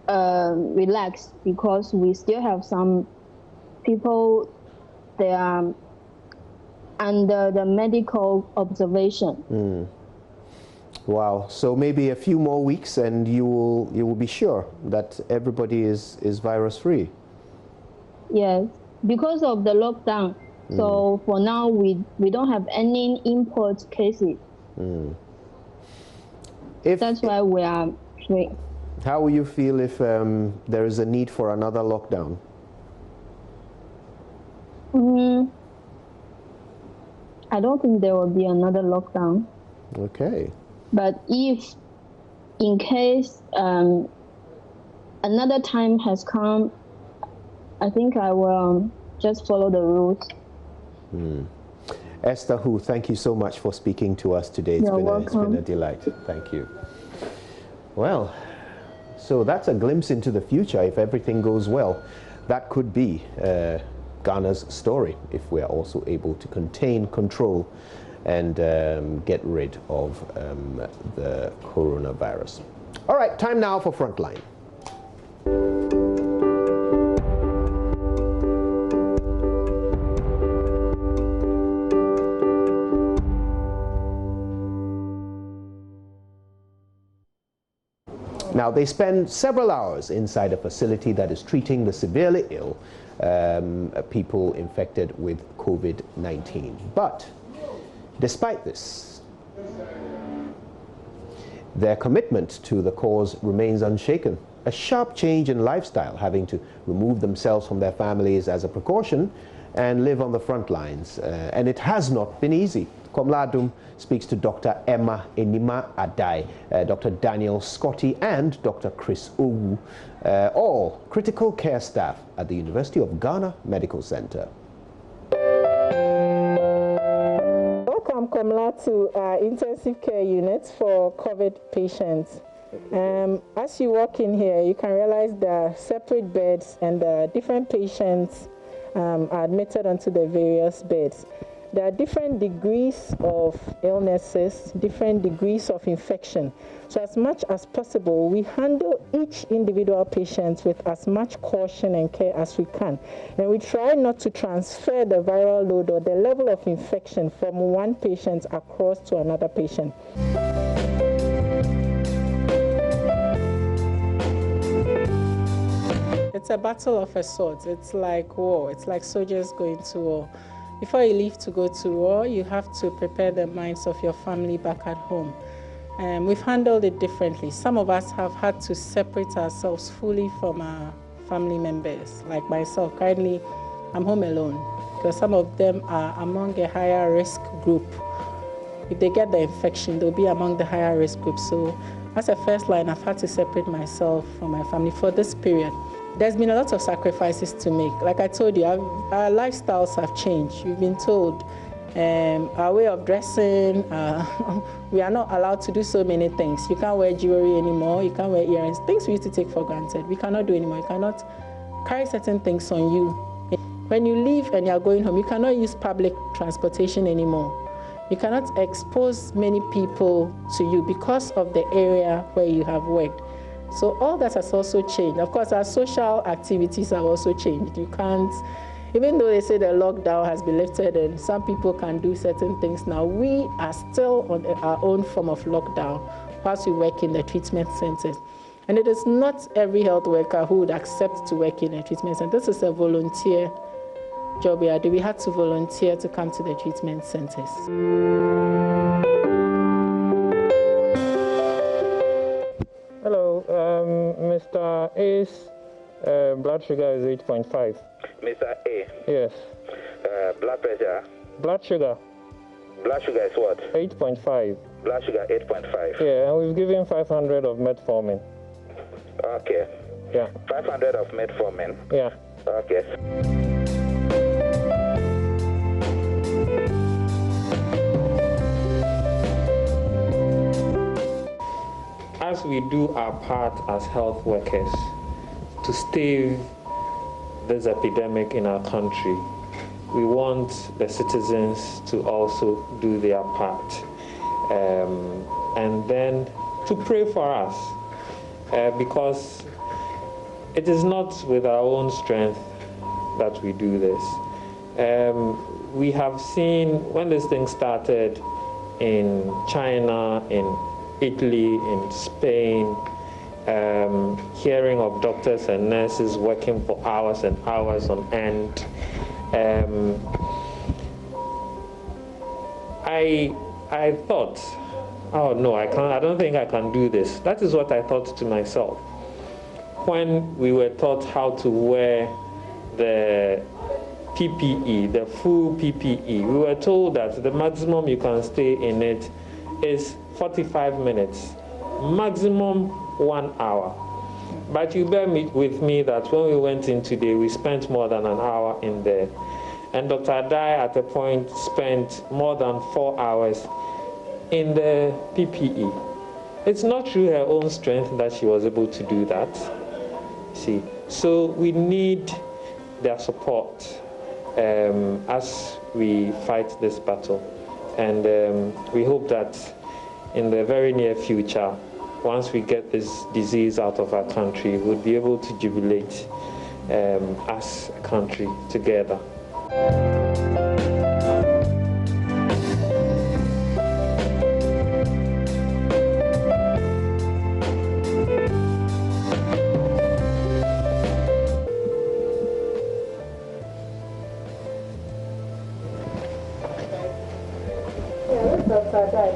relax because we still have some people, they are under the medical observation. Wow. So maybe a few more weeks and you will be sure that everybody is virus-free. Yes, because of the lockdown. So for now, we don't have any import cases. That's why we are free. How will you feel if there is a need for another lockdown? I don't think there will be another lockdown. Okay. But if, in case another time has come, I think I will just follow the rules. Esther Hu, thank you so much for speaking to us today. It's been a delight. Thank you. Well, so that's a glimpse into the future. If everything goes well, that could be Ghana's story if we are also able to contain, control, and get rid of the coronavirus. All right, time now for Frontline. Now, they spend several hours inside a facility that is treating the severely ill people infected with COVID-19. But despite this, their commitment to the cause remains unshaken. A sharp change in lifestyle, having to remove themselves from their families as a precaution and live on the front lines. And it has not been easy. Komladum speaks to Dr. Emma Enima Adai, Dr. Daniel Scotty, and Dr. Chris Owu, all critical care staff at the University of Ghana Medical Center. Welcome, Komla, to our intensive care unit for COVID patients. As you walk in here, you can realize there are separate beds and different patients are admitted onto the various beds. There are different degrees of illnesses, different degrees of infection. So as much as possible, we handle each individual patient with as much caution and care as we can. And we try not to transfer the viral load or the level of infection from one patient across to another patient. It's a battle of a sort. It's like war. It's like soldiers going to war. Before you leave to go to war, you have to prepare the minds of your family back at home. We've handled it differently. Some of us have had to separate ourselves fully from our family members. Like myself, currently I'm home alone because some of them are among a higher risk group. If they get the infection, they'll be among the higher risk group. So as a first line, I've had to separate myself from my family for this period. There's been a lot of sacrifices to make. Like I told you, our lifestyles have changed. We've been told our way of dressing, we are not allowed to do so many things. You can't wear jewelry anymore, you can't wear earrings. Things we used to take for granted, we cannot do anymore. You cannot carry certain things on you. When you leave and you're going home, you cannot use public transportation anymore. You cannot expose many people to you because of the area where you have worked. So all that has also changed. Of course, our social activities have also changed. You can't, even though they say the lockdown has been lifted and some people can do certain things now, we are still on our own form of lockdown whilst we work in the treatment centers. And it is not every health worker who would accept to work in a treatment center. This is a volunteer job we are doing. We had to volunteer to come to the treatment centers. Hello, Mr. A's blood sugar is 8.5. Mr. A? Yes. Blood pressure? Blood sugar. Blood sugar is what? 8.5. Blood sugar 8.5. Yeah, and we've given 500 of metformin. Okay. Yeah. 500 of metformin? Yeah. Okay. As we do our part as health workers to stave this epidemic in our country, we want the citizens to also do their part. And then to pray for us, because it is not with our own strength that we do this. We have seen when this thing started in China, in Italy, in Spain, hearing of doctors and nurses working for hours and hours on end. I thought, oh no, I don't think I can do this. That is what I thought to myself. When we were taught how to wear the PPE, the full PPE, we were told that the maximum you can stay in it is 45 minutes, maximum 1 hour. But you bear with me that when we went in today, we spent more than an hour in there. And Dr. Adai at a point spent more than 4 hours in the PPE. It's not through her own strength that she was able to do that. See, so we need their support as we fight this battle. And we hope that in the very near future, once we get this disease out of our country, we'll be able to jubilate as a country together.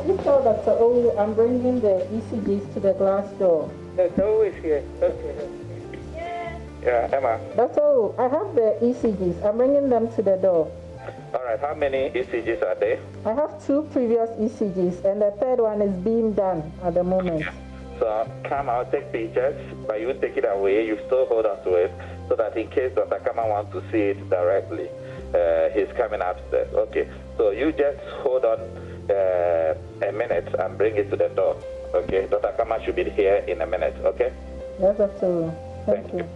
Please tell Dr. O I'm bringing the ECGs to the glass door. Dr. O is here. Okay. Yeah, Emma. Dr. O, I have the ECGs. I'm bringing them to the door. All right, how many ECGs are there? I have 2 previous ECGs, and the third one is being done at the moment. Okay. So come out, take pictures, but you won't take it away. You still hold on to it so that in case Dr. Kama wants to see it directly, he's coming upstairs. Okay, so you just hold on a minute and bring it to the door. Okay, Dr. Kama should be here in a minute. Okay? Yes, Dr. O. Thank you.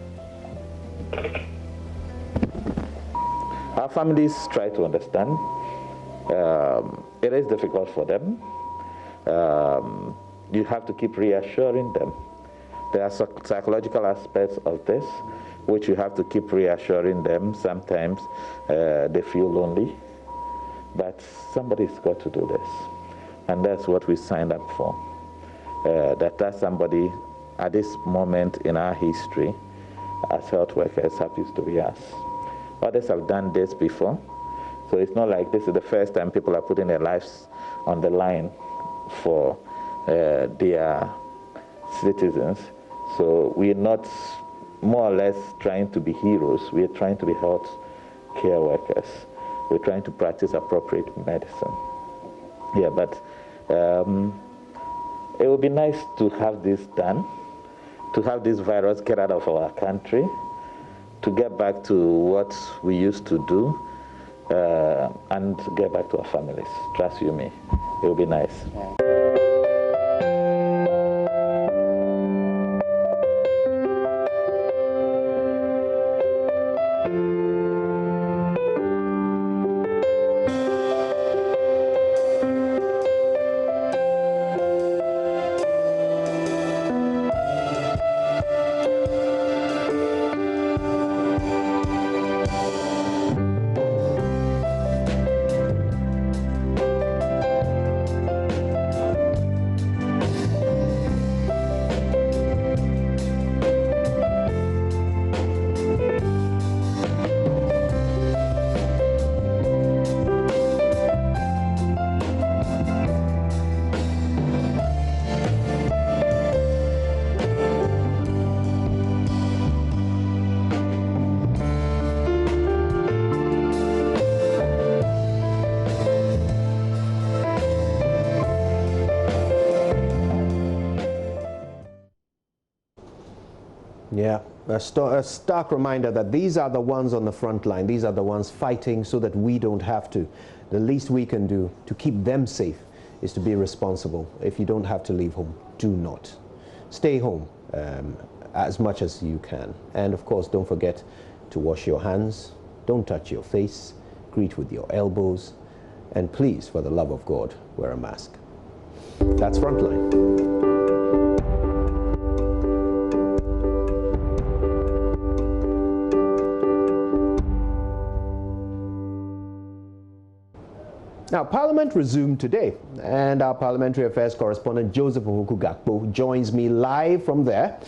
Our families try to understand. It is difficult for them. You have to keep reassuring them. There are psychological aspects of this which you have to keep reassuring them. Sometimes they feel lonely, but somebody's got to do this. And that's what we signed up for. That somebody at this moment in our history as health workers happens to be us. Others have done this before, so it's not like this is the first time people are putting their lives on the line for their citizens. So we're not more or less trying to be heroes. We're trying to be health care workers. We're trying to practice appropriate medicine. Yeah, but it would be nice to have this done, to have this virus get out of our country, to get back to what we used to do, and get back to our families. Trust you me, it will be nice. Yeah. Yeah, a stark reminder that these are the ones on the front line. These are the ones fighting so that we don't have to. The least we can do to keep them safe is to be responsible. If you don't have to leave home, do not. Stay home as much as you can. And of course, don't forget to wash your hands. Don't touch your face. Greet with your elbows. And please, for the love of God, wear a mask. That's Frontline. Now, Parliament resumed today, and our Parliamentary Affairs correspondent Joseph Ohuku-Gakpo joins me live from there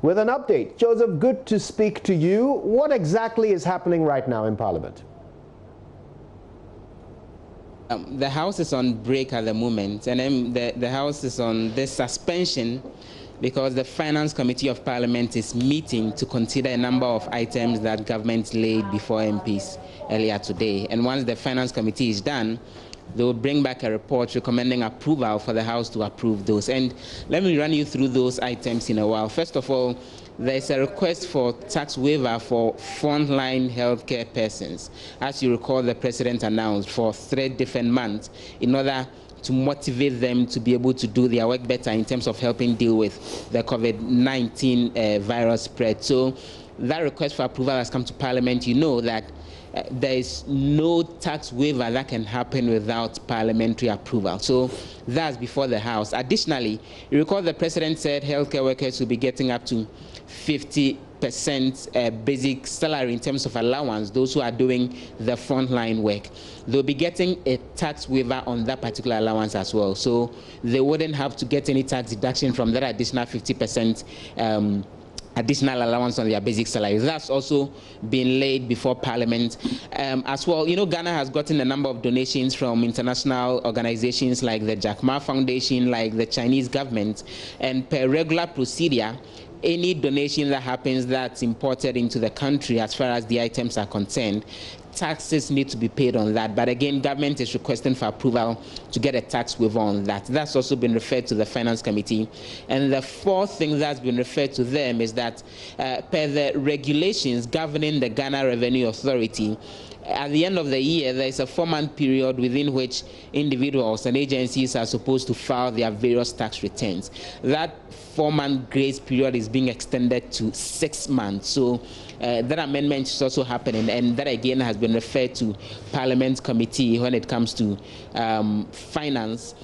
with an update. Joseph, good to speak to you. What exactly is happening right now in Parliament? The House is on break at the moment, and then the House is on this suspension because the Finance Committee of Parliament is meeting to consider a number of items that government laid before MPs earlier today. And once the Finance Committee is done, they will bring back a report recommending approval for the House to approve those. And let me run you through those items in a while. First of all, there is a request for tax waiver for frontline healthcare persons. As you recall, the President announced for 3 different months in order to motivate them to be able to do their work better in terms of helping deal with the COVID-19 virus spread. So that request for approval has come to Parliament. You know that there is no tax waiver that can happen without parliamentary approval. So that's before the House. Additionally, you recall the President said healthcare workers will be getting up to 50% basic salary in terms of allowance, those who are doing the frontline work. They'll be getting a tax waiver on that particular allowance as well. So they wouldn't have to get any tax deduction from that additional 50% additional allowance on their basic salary. That's also been laid before Parliament as well. You know, Ghana has gotten a number of donations from international organizations like the Jack Ma Foundation, like the Chinese government, and per regular procedure, any donation that happens that's imported into the country as far as the items are concerned, taxes need to be paid on that. But again, government is requesting for approval to get a tax waiver on that. That's also been referred to the Finance Committee. And the fourth thing that's been referred to them is that per the regulations governing the Ghana Revenue Authority, at the end of the year, there is a 4-month period within which individuals and agencies are supposed to file their various tax returns. That 4-month grace period is being extended to 6 months. So that amendment is also happening, and that again has been referred to Parliament Committee when it comes to finance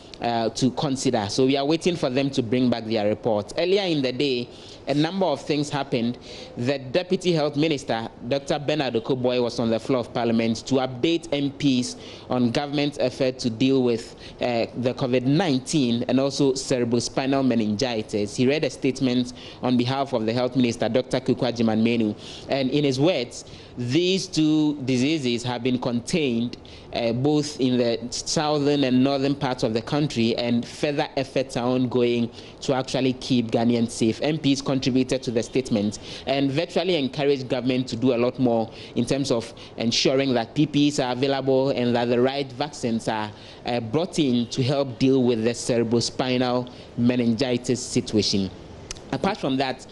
to consider. So we are waiting for them to bring back their report. Earlier in the day, a number of things happened. The Deputy Health Minister, Dr. Bernard Okoboy, was on the floor of Parliament to update MPs on government's effort to deal with the COVID-19 and also cerebrospinal meningitis. He read a statement on behalf of the Health Minister, Dr. Kukwa Jiman-Menu, and in his words, these 2 diseases have been contained both in the southern and northern parts of the country, and further efforts are ongoing to actually keep Ghanaians safe. MPs contributed to the statement and virtually encouraged government to do a lot more in terms of ensuring that PPEs are available and that the right vaccines are brought in to help deal with the cerebrospinal meningitis situation. Apart from that,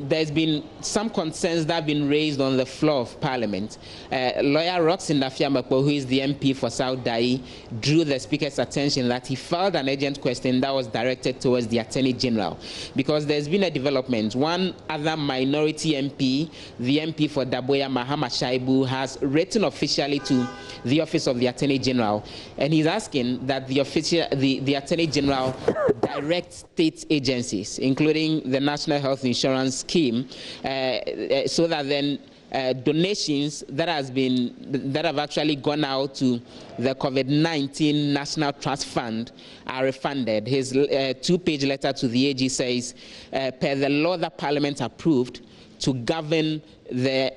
there's been some concerns that have been raised on the floor of Parliament. Lawyer Roxin Dafiamakpo, who is the MP for South Dai, drew the Speaker's attention that he filed an urgent question that was directed towards the Attorney General, because there's been a development. One other minority MP, the MP for Daboya, Mahama Shaibu, has written officially to the Office of the Attorney General, and he's asking that the Attorney General direct state agencies, including the National Health Insurance Scheme, so that then donations that have actually gone out to the COVID-19 National Trust Fund are refunded. His 2-page letter to the AG says, per the law that Parliament approved to govern the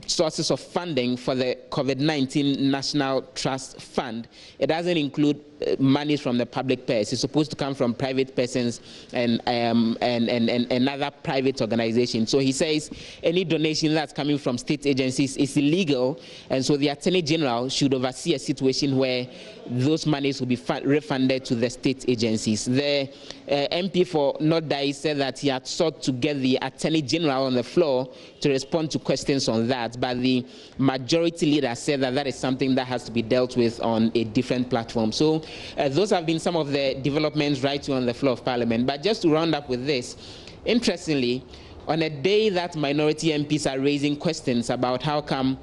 sources of funding for the COVID-19 National Trust Fund, it doesn't include money from the public purse. It's supposed to come from private persons and other private organizations. So he says any donation that's coming from state agencies is illegal, and so the Attorney General should oversee a situation where those monies will be refunded to the state agencies. The MP for North Dai said that he had sought to get the Attorney General on the floor to respond to questions on that, but the majority leader said that that is something that has to be dealt with on a different platform. So those have been some of the developments right here on the floor of Parliament. But just to round up with this, interestingly, on a day that minority MPs are raising questions about how come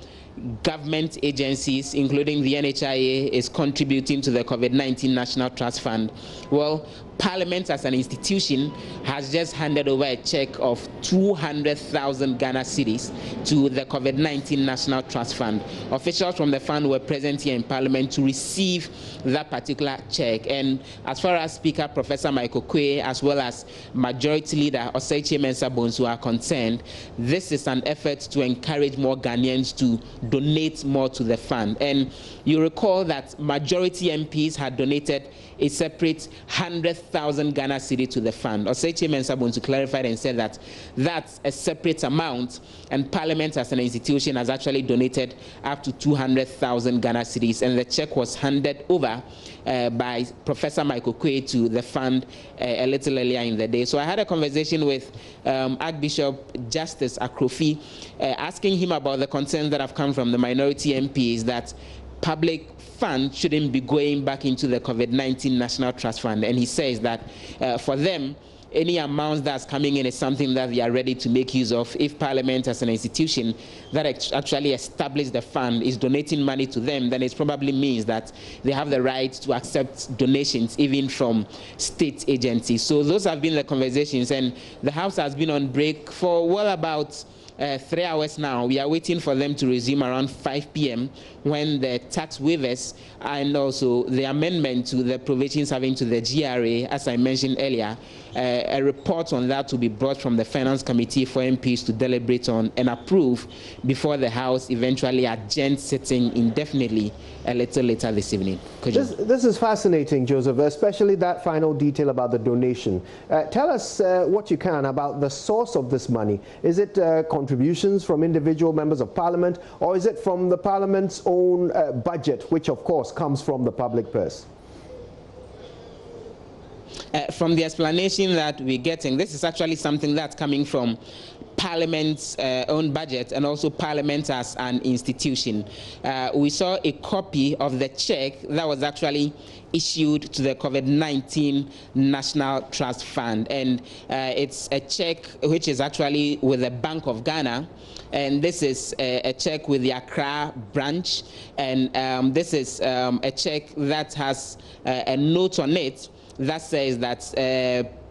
government agencies, including the NHIA, is contributing to the COVID-19 National Trust Fund, well, Parliament as an institution has just handed over a check of 200,000 Ghana cedis to the COVID-19 National Trust Fund. Officials from the fund were present here in Parliament to receive that particular check. And as far as Speaker Professor Michael Kwe, as well as Majority Leader Oseiche Mensah Bonsu are concerned, this is an effort to encourage more Ghanaians to donate more to the fund. And you recall that majority MPs had donated a separate 100,000 Ghana cedi to the fund. Oseiche Mensah Bonsu clarified and said that that's a separate amount, and Parliament as an institution has actually donated up to 200,000 Ghana cedis, and the check was handed over by Professor Michael Kwe to the fund a little earlier in the day. So I had a conversation with Archbishop Justice Akrofi, asking him about the concerns that have come from the minority MPs that public fund shouldn't be going back into the COVID-19 National Trust Fund. And he says that for them, any amount that's coming in is something that they are ready to make use of. If Parliament as an institution that actually established the fund is donating money to them, then it probably means that they have the right to accept donations even from state agencies. So those have been the conversations, and the House has been on break for well about 3 hours now. We are waiting for them to resume around 5 p.m. when the tax waivers and also the amendment to the provisions having to the GRA, as I mentioned earlier, a report on that will be brought from the Finance Committee for MPs to deliberate on and approve before the House eventually adjourns sitting indefinitely a little later this evening. This is fascinating, Joseph, especially that final detail about the donation. Tell us what you can about the source of this money. Is it contributions from individual members of Parliament, or is it from the Parliament's own budget, which of course comes from the public purse? From the explanation that we're getting, this is actually something that's coming from Parliament's own budget and also Parliament as an institution. We saw a copy of the check that was actually issued to the COVID-19 National Trust Fund, and it's a check which is actually with the Bank of Ghana, and this is a check with the Accra branch, and this is a check that has a note on it that says that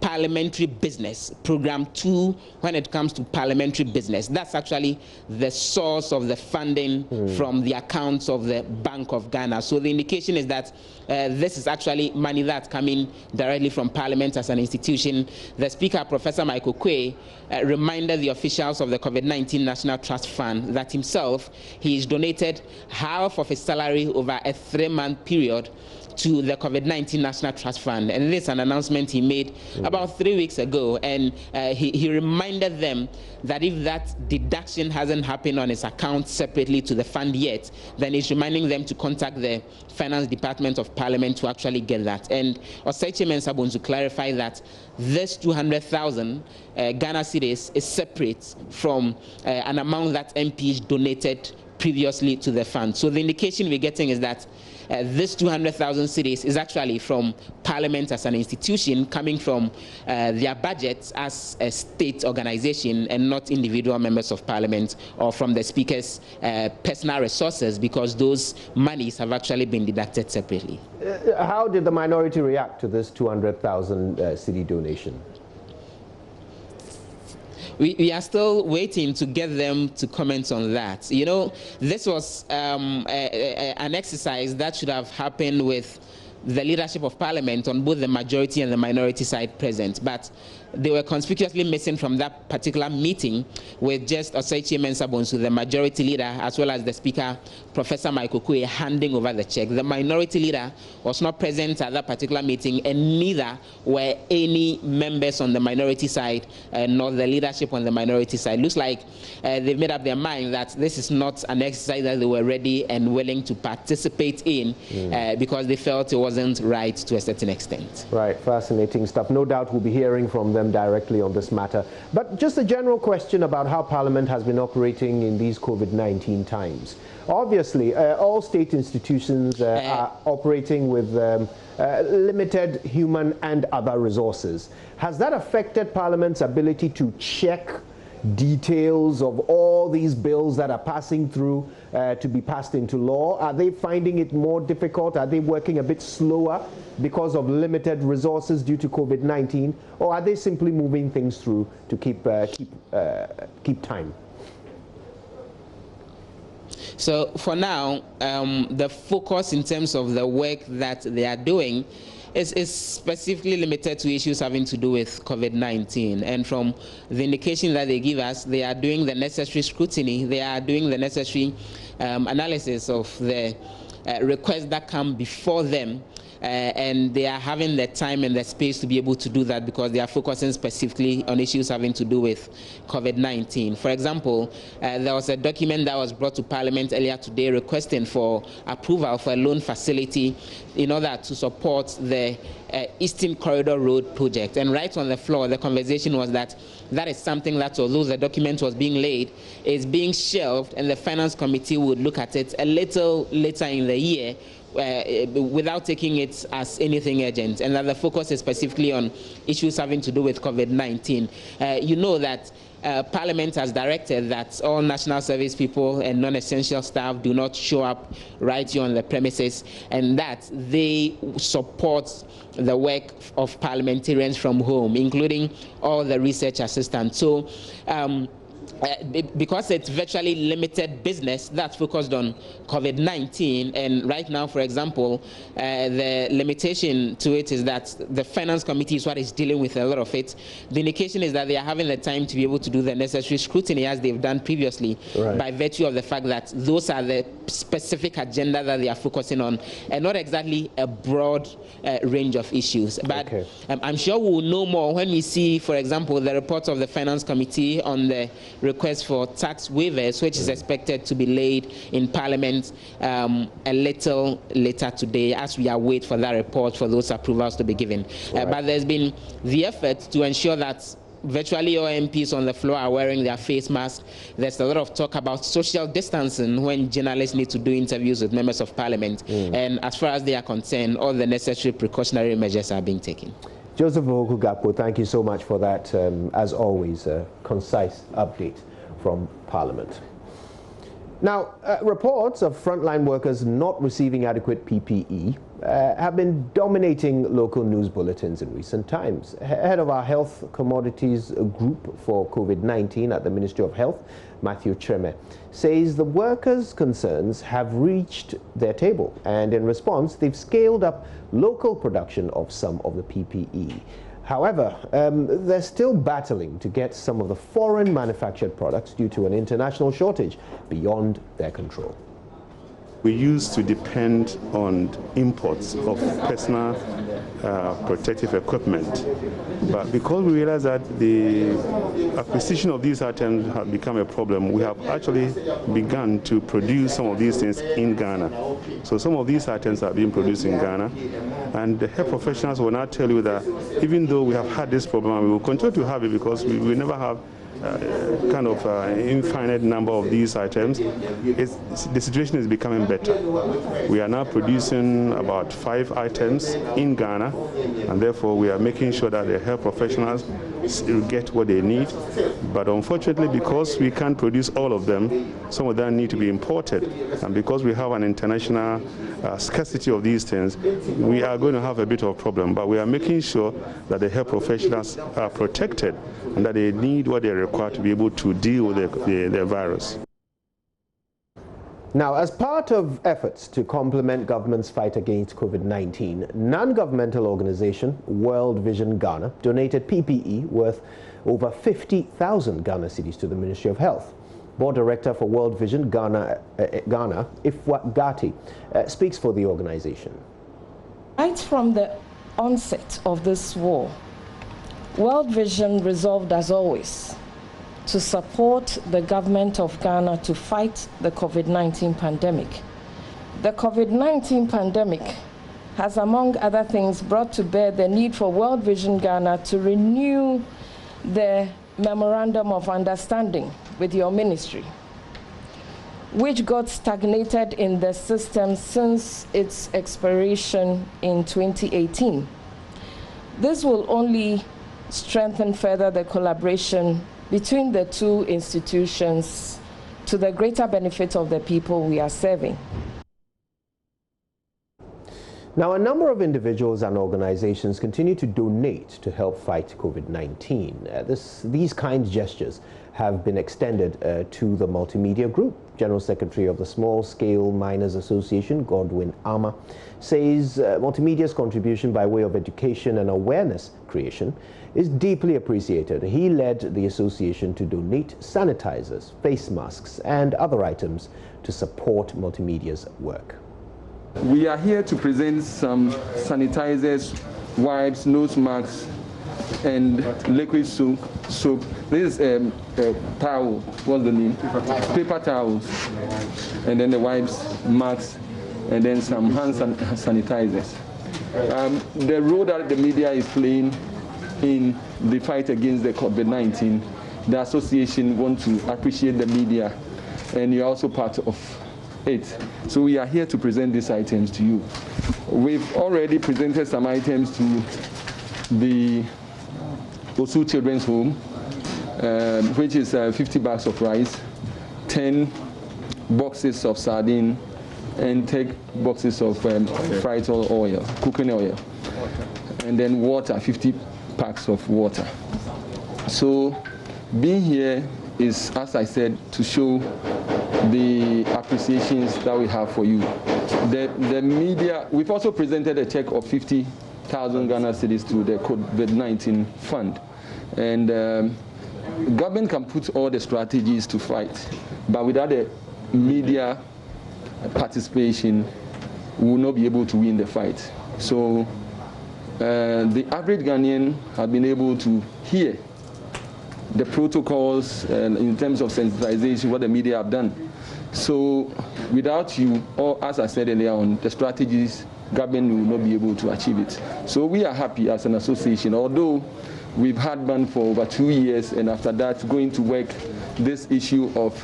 parliamentary business, program 2, when it comes to parliamentary business, that's actually the source of the funding from the accounts of the Bank of Ghana. So the indication is that this is actually money that's coming directly from Parliament as an institution. The Speaker, Professor Michael Kwe, reminded the officials of the COVID-19 National Trust Fund that himself, he's donated half of his salary over a 3-month period to the COVID-19 National Trust Fund. And this is an announcement he made about 3 weeks ago. And he reminded them that if that deduction hasn't happened on his account separately to the fund yet, then he's reminding them to contact the Finance Department of Parliament to actually get that. And Oseiche Mensah Bonsu clarify that this 200,000 Ghana cedis is separate from an amount that MPs donated previously to the fund. So the indication we're getting is that this 200,000 cedis is actually from Parliament as an institution, coming from their budgets as a state organization and not individual members of Parliament or from the Speaker's personal resources, because those monies have actually been deducted separately. How did the minority react to this 200,000 cedi donation? We are still waiting to get them to comment on that. You know, this was an exercise that should have happened with the leadership of Parliament on both the majority and the minority side present. But they were conspicuously missing from that particular meeting, with just Oseichi Mensah-Bonsu, the majority leader, as well as the speaker, Professor Michael Kwe, handing over the check. The minority leader was not present at that particular meeting, and neither were any members on the minority side, nor the leadership on the minority side. Looks like they've made up their mind that this is not an exercise that they were ready and willing to participate in, because they felt it wasn't right to a certain extent. Right, fascinating stuff. No doubt we'll be hearing from them directly on this matter. But just a general question about how Parliament has been operating in these COVID-19 times. Obviously, all state institutions are operating with limited human and other resources. Has that affected Parliament's ability to check details of all these bills that are passing through to be passed into law? Are they finding it more difficult? Are they working a bit slower because of limited resources due to COVID-19? Or are they simply moving things through to keep time? So for now, the focus in terms of the work that they are doing is specifically limited to issues having to do with COVID-19. And from the indication that they give us, they are doing the necessary scrutiny, they are doing the necessary analysis of the requests that come before them, and they are having the time and the space to be able to do that because they are focusing specifically on issues having to do with COVID-19. For example, there was a document that was brought to Parliament earlier today requesting for approval for a loan facility in order to support the Eastern Corridor Road project. And right on the floor, the conversation was that that is something that, although the document was being laid, is being shelved, and the Finance Committee would look at it a little later in the year, without taking it as anything urgent, and that the focus is specifically on issues having to do with COVID-19. You know that Parliament has directed that all national service people and non-essential staff do not show up right here on the premises, and that they support the work of parliamentarians from home, including all the research assistants. So because it's virtually limited business that's focused on COVID-19, and right now, for example, the limitation to it is that the Finance Committee is what is dealing with a lot of it. The indication is that they are having the time to be able to do the necessary scrutiny as they've done previously, by virtue of the fact that those are the specific agenda that they are focusing on, and not exactly a broad range of issues. But I'm sure we'll know more when we see, for example, the report of the Finance Committee on the request for tax waivers, which is expected to be laid in Parliament a little later today, as we await for that report for those approvals to be given. But there's been the effort to ensure that virtually all MPs on the floor are wearing their face masks. There's a lot of talk about social distancing when journalists need to do interviews with members of Parliament. And as far as they are concerned, all the necessary precautionary measures are being taken. Joseph Ohuku-Gakpo, thank you so much for that, as always, a concise update from Parliament. Now, reports of frontline workers not receiving adequate PPE have been dominating local news bulletins in recent times. Head of our Health Commodities Group for COVID-19 at the Ministry of Health, Matthew Treme, says the workers' concerns have reached their table, and in response, they've scaled up local production of some of the PPE. However, they're still battling to get some of the foreign manufactured products due to an international shortage beyond their control. We used to depend on imports of personal protective equipment, but because we realized that the acquisition of these items had become a problem, we have actually begun to produce some of these things in Ghana. So some of these items are being produced in Ghana, and the health professionals will now tell you that even though we have had this problem, we will continue to have it because we will never have kind of infinite number of these items. The situation is becoming better. We are now producing about 5 items in Ghana, and therefore we are making sure that the health professionals get what they need. But unfortunately, because we can't produce all of them, some of them need to be imported. And because we have an international scarcity of these things, we are going to have a bit of a problem. But we are making sure that the health professionals are protected and that they need what they require to be able to deal with the virus. Now, as part of efforts to complement government's fight against COVID-19, non-governmental organization World Vision Ghana donated PPE worth over 50,000 Ghana cedis to the Ministry of Health. Board Director for World Vision Ghana, Ifwa Gati, speaks for the organization. Right from the onset of this war, World Vision resolved, as always, to support the government of Ghana to fight the COVID-19 pandemic. The COVID-19 pandemic has, among other things, brought to bear the need for World Vision Ghana to renew the Memorandum of Understanding with your ministry, which got stagnated in the system since its expiration in 2018. This will only strengthen further the collaboration between the two institutions to the greater benefit of the people we are serving. Now, a number of individuals and organizations continue to donate to help fight COVID-19. These kind gestures have been extended to the Multimedia Group. General Secretary of the Small Scale Miners Association, Godwin Ama, says Multimedia's contribution by way of education and awareness creation is deeply appreciated. He led the association to donate sanitizers, face masks, and other items to support Multimedia's work. We are here to present some sanitizers, wipes, nose masks, and liquid soap. This is towel. What's the name? Paper towels. And then the wipes, masks, and then some hand sanitizers. The role that the media is playing in the fight against the COVID-19, the association wants to appreciate the media, and you're also part of it. So we are here to present these items to you. We've already presented some items to the Osu Children's Home, which is 50 bags of rice, 10 boxes of sardine, and 10 boxes of fried oil, cooking oil, and then water, 50 packs of water. So being here is, as I said, to show the appreciations that we have for you. The media, we've also presented a check of 50,000 Ghana cedis to the COVID-19 fund. And government can put all the strategies to fight, but without the media participation, we will not be able to win the fight. So the average Ghanaian have been able to hear the protocols in terms of sensitization, what the media have done. So without you, or as I said earlier on, the strategies, government will not be able to achieve it. So we are happy as an association, although we've had ban for over 2 years, and after that going to work, this issue of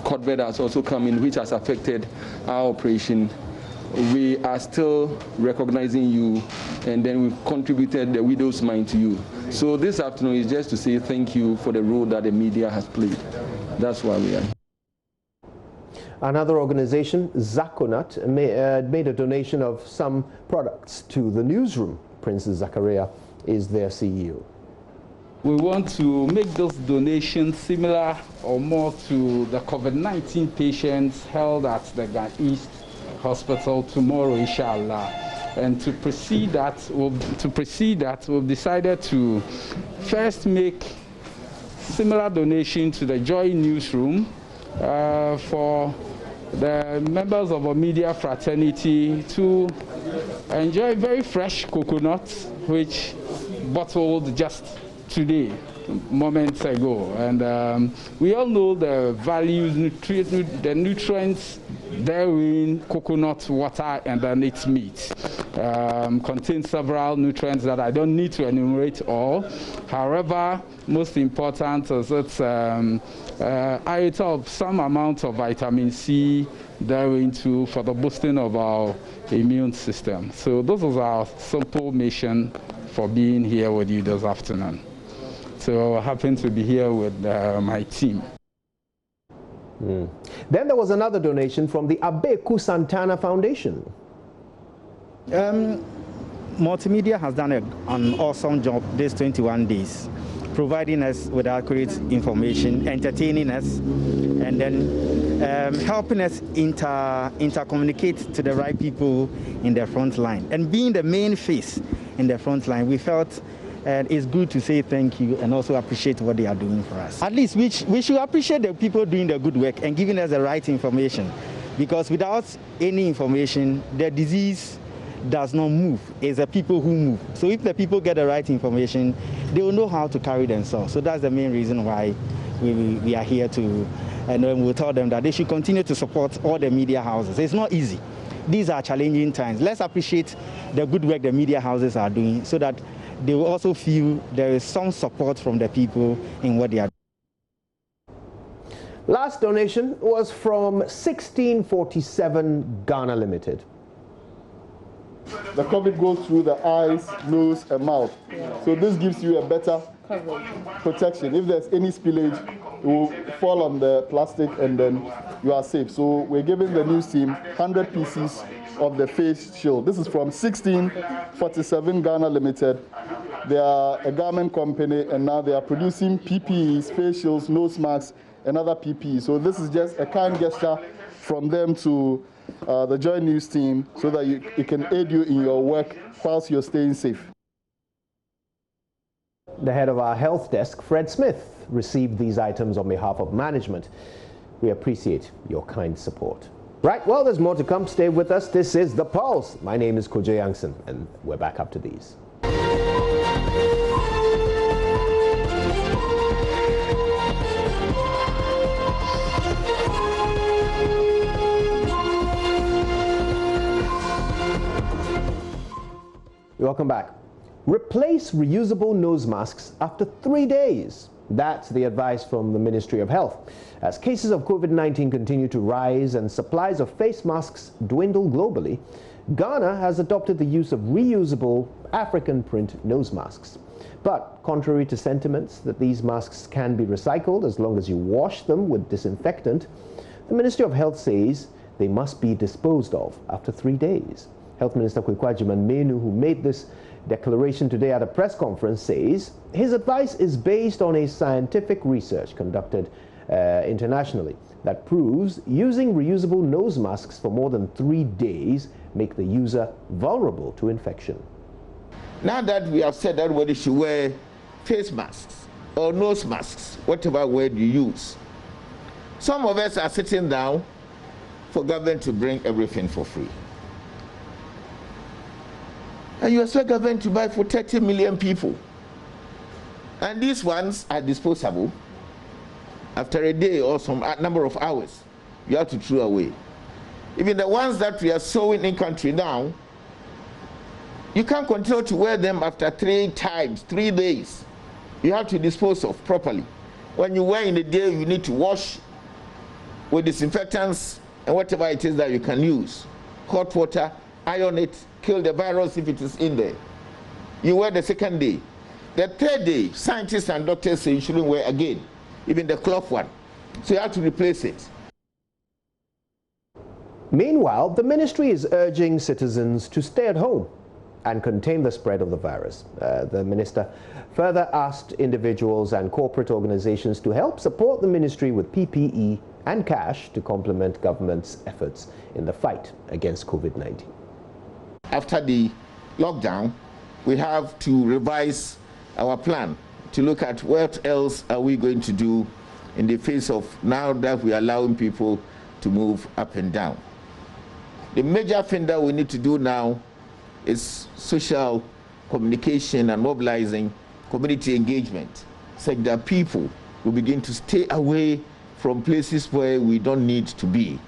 COVID has also come in, which has affected our operation. We are still recognizing you, and then we've contributed the widow's mind to you. So this afternoon is just to say thank you for the role that the media has played. That's why we are here. Another organization, Zakonat, made a donation of some products to the newsroom. Prince Zakaria is their CEO. We want to make those donations similar or more to the COVID-19 patients held at the East Hospital tomorrow, inshallah. And to precede that, we've decided to first make similar donation to the JoyNews room for the members of our media fraternity to enjoy very fresh coconuts, which bottled just today, moments ago. And we all know the values, the nutrients therein, coconut water and then its meat. Contains several nutrients that I don't need to enumerate all. However, most important is its iota of some amount of vitamin C therein too for the boosting of our immune system. So this is our simple mission for being here with you this afternoon. So I happen to be here with my team. Then there was another donation from the Abeku Santana Foundation. Multimedia has done an awesome job these 21 days. providing us with accurate information, entertaining us, and then helping us intercommunicate to the right people in the front line. And being the main face in the front line, we felt it's good to say thank you and also appreciate what they are doing for us. At least we should appreciate the people doing the good work and giving us the right information, because without any information, the disease does not move. It's the people who move. So if the people get the right information, they will know how to carry themselves. So that's the main reason why we are here to, and then we'll tell them that they should continue to support all the media houses. It's not easy. These are challenging times. Let's appreciate the good work the media houses are doing so that they will also feel there is some support from the people in what they are doing. Last donation was from 1647 Ghana Limited. The COVID goes through the eyes, nose, and mouth. So this gives you a better protection. If there's any spillage, it will fall on the plastic and then you are safe. So we're giving the news team 100 pieces of the face shield. This is from 1647 Ghana Limited. They are a garment company and now they are producing PPEs, face shields, nose masks, and other PPEs. So this is just a kind gesture from them to the JoyNews team so that it can aid you in your work whilst you're staying safe. The head of our health desk, Fred Smith, received these items on behalf of management. We appreciate your kind support. Right, well, there's more to come. Stay with us. This is The Pulse. My name is Kojo Youngson, and we're back up to these. Welcome back. Replace reusable nose masks after 3 days. That's the advice from the Ministry of Health. As cases of COVID-19 continue to rise and supplies of face masks dwindle globally, Ghana has adopted the use of reusable African print nose masks. But contrary to sentiments that these masks can be recycled as long as you wash them with disinfectant, the Ministry of Health says they must be disposed of after 3 days. Health Minister Kwekwajiman Menu, who made this declaration today at a press conference, says his advice is based on a scientific research conducted internationally that proves using reusable nose masks for more than 3 days make the user vulnerable to infection. Now that we have said that everybody should wear face masks or nose masks, whatever word you use, some of us are sitting down for government to bring everything for free. And you expect government to buy for 30 million people. And these ones are disposable. After a day or some number of hours, you have to throw away. Even the ones that we are sewing in country now, you can't continue to wear them after 3 days. You have to dispose of properly. When you wear in a day, you need to wash with disinfectants and whatever it is that you can use. Hot water, iron it, kill the virus if it is in there. You wear the second day. The third day, scientists and doctors say you shouldn't wear again, even the cloth one. So you have to replace it. Meanwhile, the ministry is urging citizens to stay at home and contain the spread of the virus. The minister further asked individuals and corporate organizations to help support the ministry with PPE and cash to complement government's efforts in the fight against COVID-19. After the lockdown, we have to revise our plan to look at what else are we going to do in the face of now that we are allowing people to move up and down. The major thing that we need to do now is social communication and mobilizing community engagement, such that people will begin to stay away from places where we don't need to be.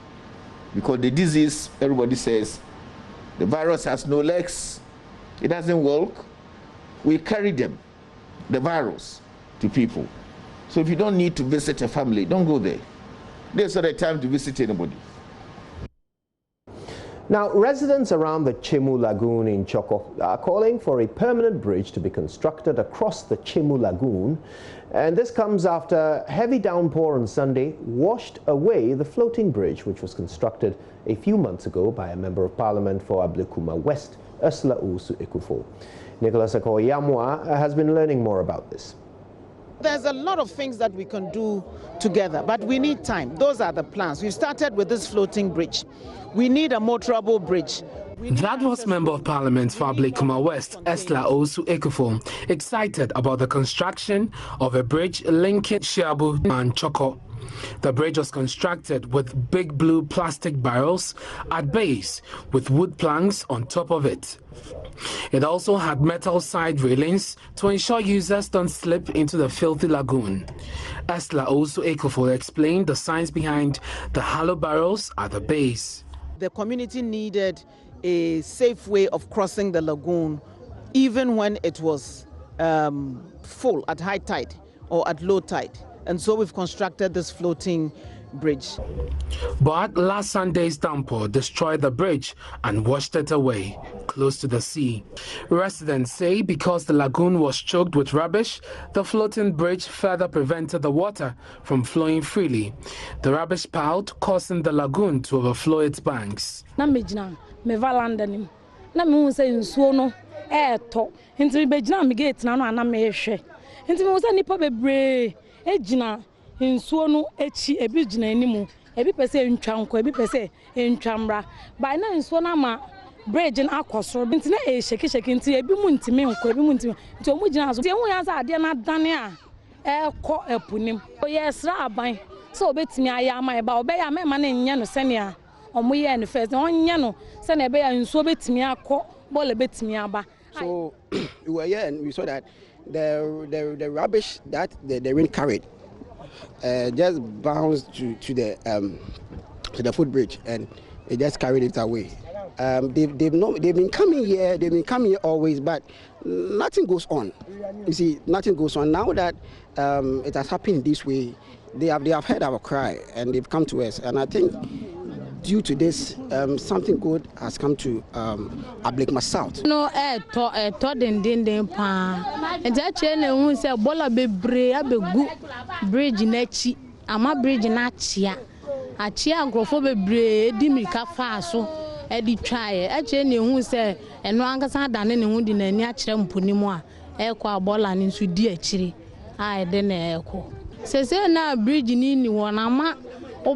Because the disease, everybody says, the virus has no legs, it doesn't walk. We carry them, the virus, to people. So if you don't need to visit a family, don't go there. There's not a time to visit anybody. Now, residents around the Chemu Lagoon in Choco are calling for a permanent bridge to be constructed across the Chemu Lagoon. And this comes after heavy downpour on Sunday washed away the floating bridge, which was constructed a few months ago by a Member of Parliament for Ablekuma West, Ursula Owusu Ekufo. Nicholas Akoyamwa has been learning more about this. There's a lot of things that we can do together, but we need time. Those are the plans. We started with this floating bridge. We need a motorable bridge. That was Member of Parliament for Ablekuma West, Esther Osu Ekufo, excited about the construction of a bridge linking Shiabu and Choko. The bridge was constructed with big blue plastic barrels at base with wood planks on top of it. It also had metal side railings to ensure users don't slip into the filthy lagoon. Esther Osu Ekufo explained the science behind the hollow barrels at the base. The community needed a safe way of crossing the lagoon, even when it was full at high tide or at low tide. And so we've constructed this floating bridge. But last Sunday's downpour destroyed the bridge and washed it away, close to the sea. Residents say because the lagoon was choked with rubbish, the floating bridge further prevented the water from flowing freely. The rubbish piled, causing the lagoon to overflow its banks. Ejina nsuo no echi ebi jina enimu ebi pese ntwanko ebi pese ntwamra by na nsuo na ma bridge na akosoro binti na sheki nti ebi mu ntime nko ebi mu ntime nti omu jina so ti ehun ya za ade na dane a ekọ epunim oyesra aban so obetimi aya ama eba obeya mema na nya no sene a omu ye no first onye no sene ebe ya nsuo betimi akọ bole betimi aba. So we were here and we saw that the rubbish that the rain carried just bounced to the footbridge and it just carried it away. They've been coming here always, but nothing goes on. You see, nothing goes on. Now that it has happened this way, they have heard our cry and they've come to us. And I think due to this, something good has come to Ablekuma South. No, den pa. And that channel who said bola bebre abegu bridge nechi, ama bridge na chia. Achia grofo bebre di mirika fa so e di try. Achene who say eno ankasa dane ne hu di na ani akire mponimu a e kwa bola ni nsu di akiri. Ai de na eko. Sese na bridge ni wona ma now,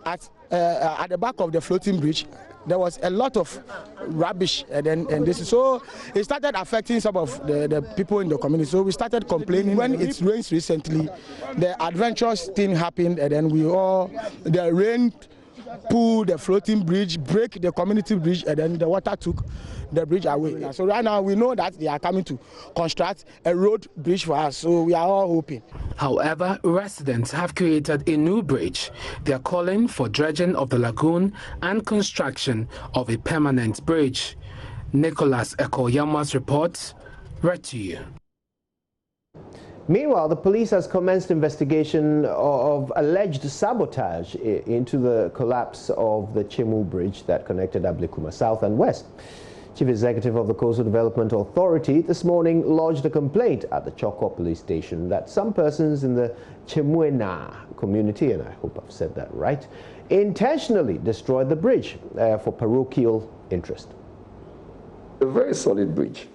at the back of the floating bridge, there was a lot of rubbish, and this is so it started affecting some of the people in the community. So we started complaining. When it rains recently, the adventurous thing happened, and then the rain pulled the floating bridge, break the community bridge, and then the water took the bridge away. So right now we know that they are coming to construct a road bridge for us, so we are all hoping. However, residents have created a new bridge. They are calling for dredging of the lagoon and construction of a permanent bridge. Nicholas Ekoyama's report, read to you. Meanwhile, the police has commenced investigation of alleged sabotage into the collapse of the Chemu Bridge that connected Ablekuma South and West. Chief Executive of the Coastal Development Authority this morning lodged a complaint at the Choko police station that some persons in the Chemuena community, and I hope I've said that right, intentionally destroyed the bridge for parochial interest. A very solid bridge.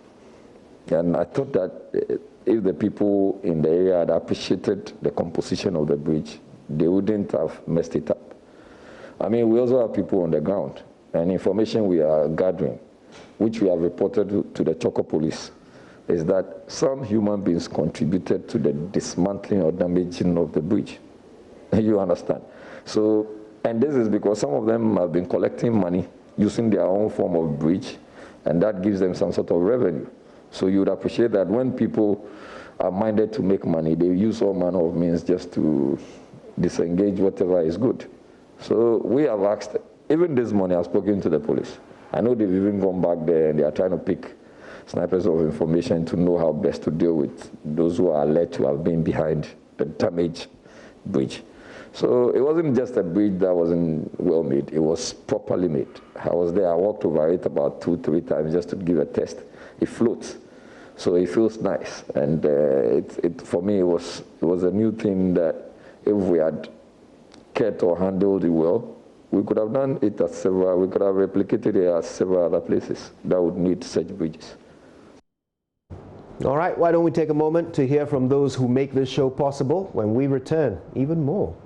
And I thought that if the people in the area had appreciated the composition of the bridge, they wouldn't have messed it up. I mean, we also have people on the ground, and information we are gathering, which we have reported to the Choko police, is that some human beings contributed to the dismantling or damaging of the bridge. You understand? So, and this is because some of them have been collecting money using their own form of bridge, and that gives them some sort of revenue. So you would appreciate that when people are minded to make money, they use all manner of means just to disengage whatever is good. So we have asked, even this morning I've spoken to the police. I know they've even gone back there and they are trying to pick snipers of information to know how best to deal with those who are alleged to have been behind the damaged bridge. So it wasn't just a bridge that wasn't well made, it was properly made. I was there, I walked over it about 2-3 times just to give a test. It floats, so it feels nice. And for me, it was a new thing that if we had cared or handled it well, We could have done it at several, we could have replicated it at several other places that would need such bridges. All right, why don't we take a moment to hear from those who make this show possible? When we return, even more.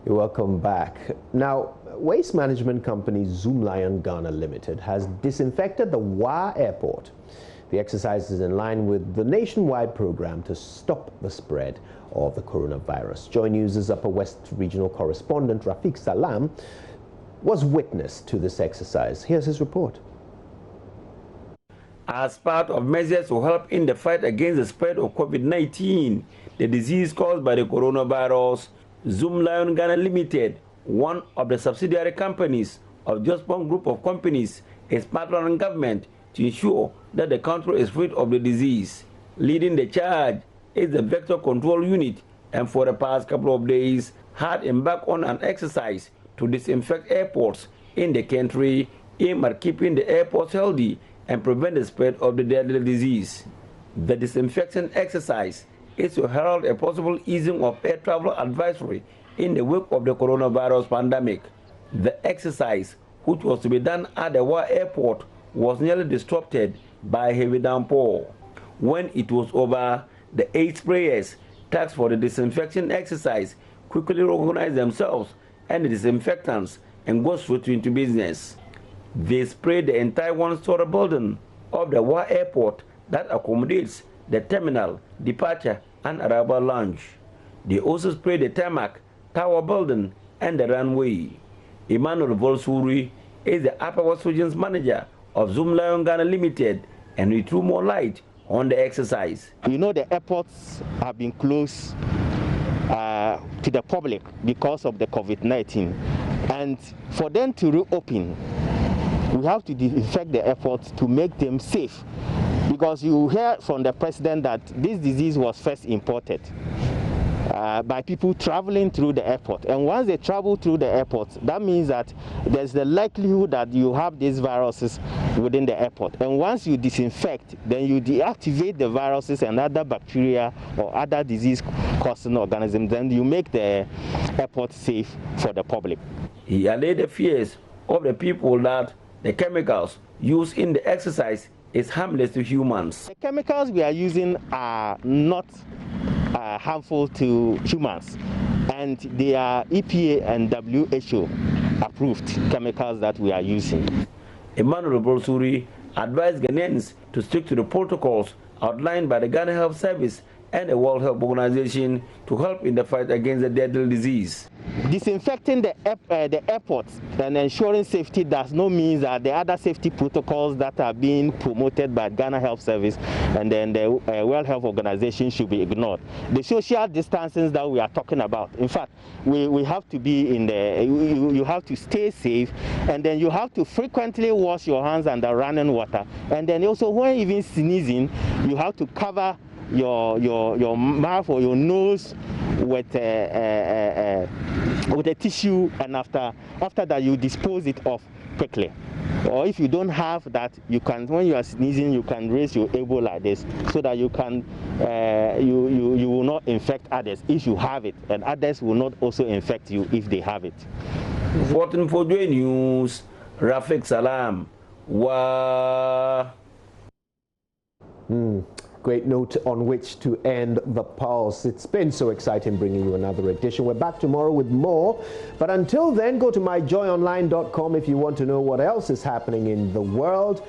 Welcome back. Now, waste management company Zoomlion Ghana Limited has disinfected the Wa Airport. The exercise is in line with the nationwide program to stop the spread of the coronavirus. JoyNews' Upper West Regional Correspondent Rafiq Salam was witness to this exercise. Here's his report. As part of measures to help in the fight against the spread of COVID-19, the disease caused by the coronavirus, Zoomlion Ghana Limited, one of the subsidiary companies of Jospong Group of Companies, is partnering government to ensure that the country is free of the disease. Leading the charge is the Vector Control Unit, and for the past couple of days had embarked on an exercise to disinfect airports in the country, aimed at keeping the airports healthy and prevent the spread of the deadly disease. The disinfection exercise is to herald a possible easing of air travel advisory in the wake of the coronavirus pandemic. The exercise, which was to be done at the Wa Airport, was nearly disrupted by a heavy downpour. When it was over, the 8 sprayers tasked for the disinfection exercise quickly organized themselves and the disinfectants and got straight into business. They sprayed the entire one-story building of the Wa Airport that accommodates the terminal, departure, and arrival lounge. They also sprayed the tarmac, tower building, and the runway. Emmanuel Volsuri is the Upper West Region's manager of Zoomlion Ghana Limited, and he threw more light on the exercise. You know, the airports have been closed to the public because of the COVID-19, and for them to reopen, we have to disinfect the airports to make them safe. Because you hear from the president that this disease was first imported by people traveling through the airport. And once they travel through the airport, that means that there's the likelihood that you have these viruses within the airport. And once you disinfect, then you deactivate the viruses and other bacteria or other disease-causing organisms. Then you make the airport safe for the public. He allayed the fears of the people that the chemicals used in the exercise is harmless to humans. The chemicals we are using are not harmful to humans, and they are EPA and WHO approved chemicals that we are using. Emmanuel Bolsuri advised Ghanaians to stick to the protocols outlined by the Ghana Health Service and the World Health Organization to help in the fight against the deadly disease. Disinfecting the airports and ensuring safety does not mean that the other safety protocols that are being promoted by Ghana Health Service and then the World Health Organization should be ignored. The social distancing that we are talking about, in fact, we have to be in the, you have to stay safe, and then you have to frequently wash your hands under running water, and then also when even sneezing, you have to cover your mouth or your nose with a tissue, and after that you dispose it off quickly. Or if you don't have that, you can, when you are sneezing, you can raise your elbow like this so that you can you will not infect others if you have it, and others will not also infect you if they have it. Voting for JoyNews, Rafiq Salam. Wow. Great note on which to end the pulse. It's been so exciting bringing you another edition. We're back tomorrow with more. But until then, go to myjoyonline.com if you want to know what else is happening in the world.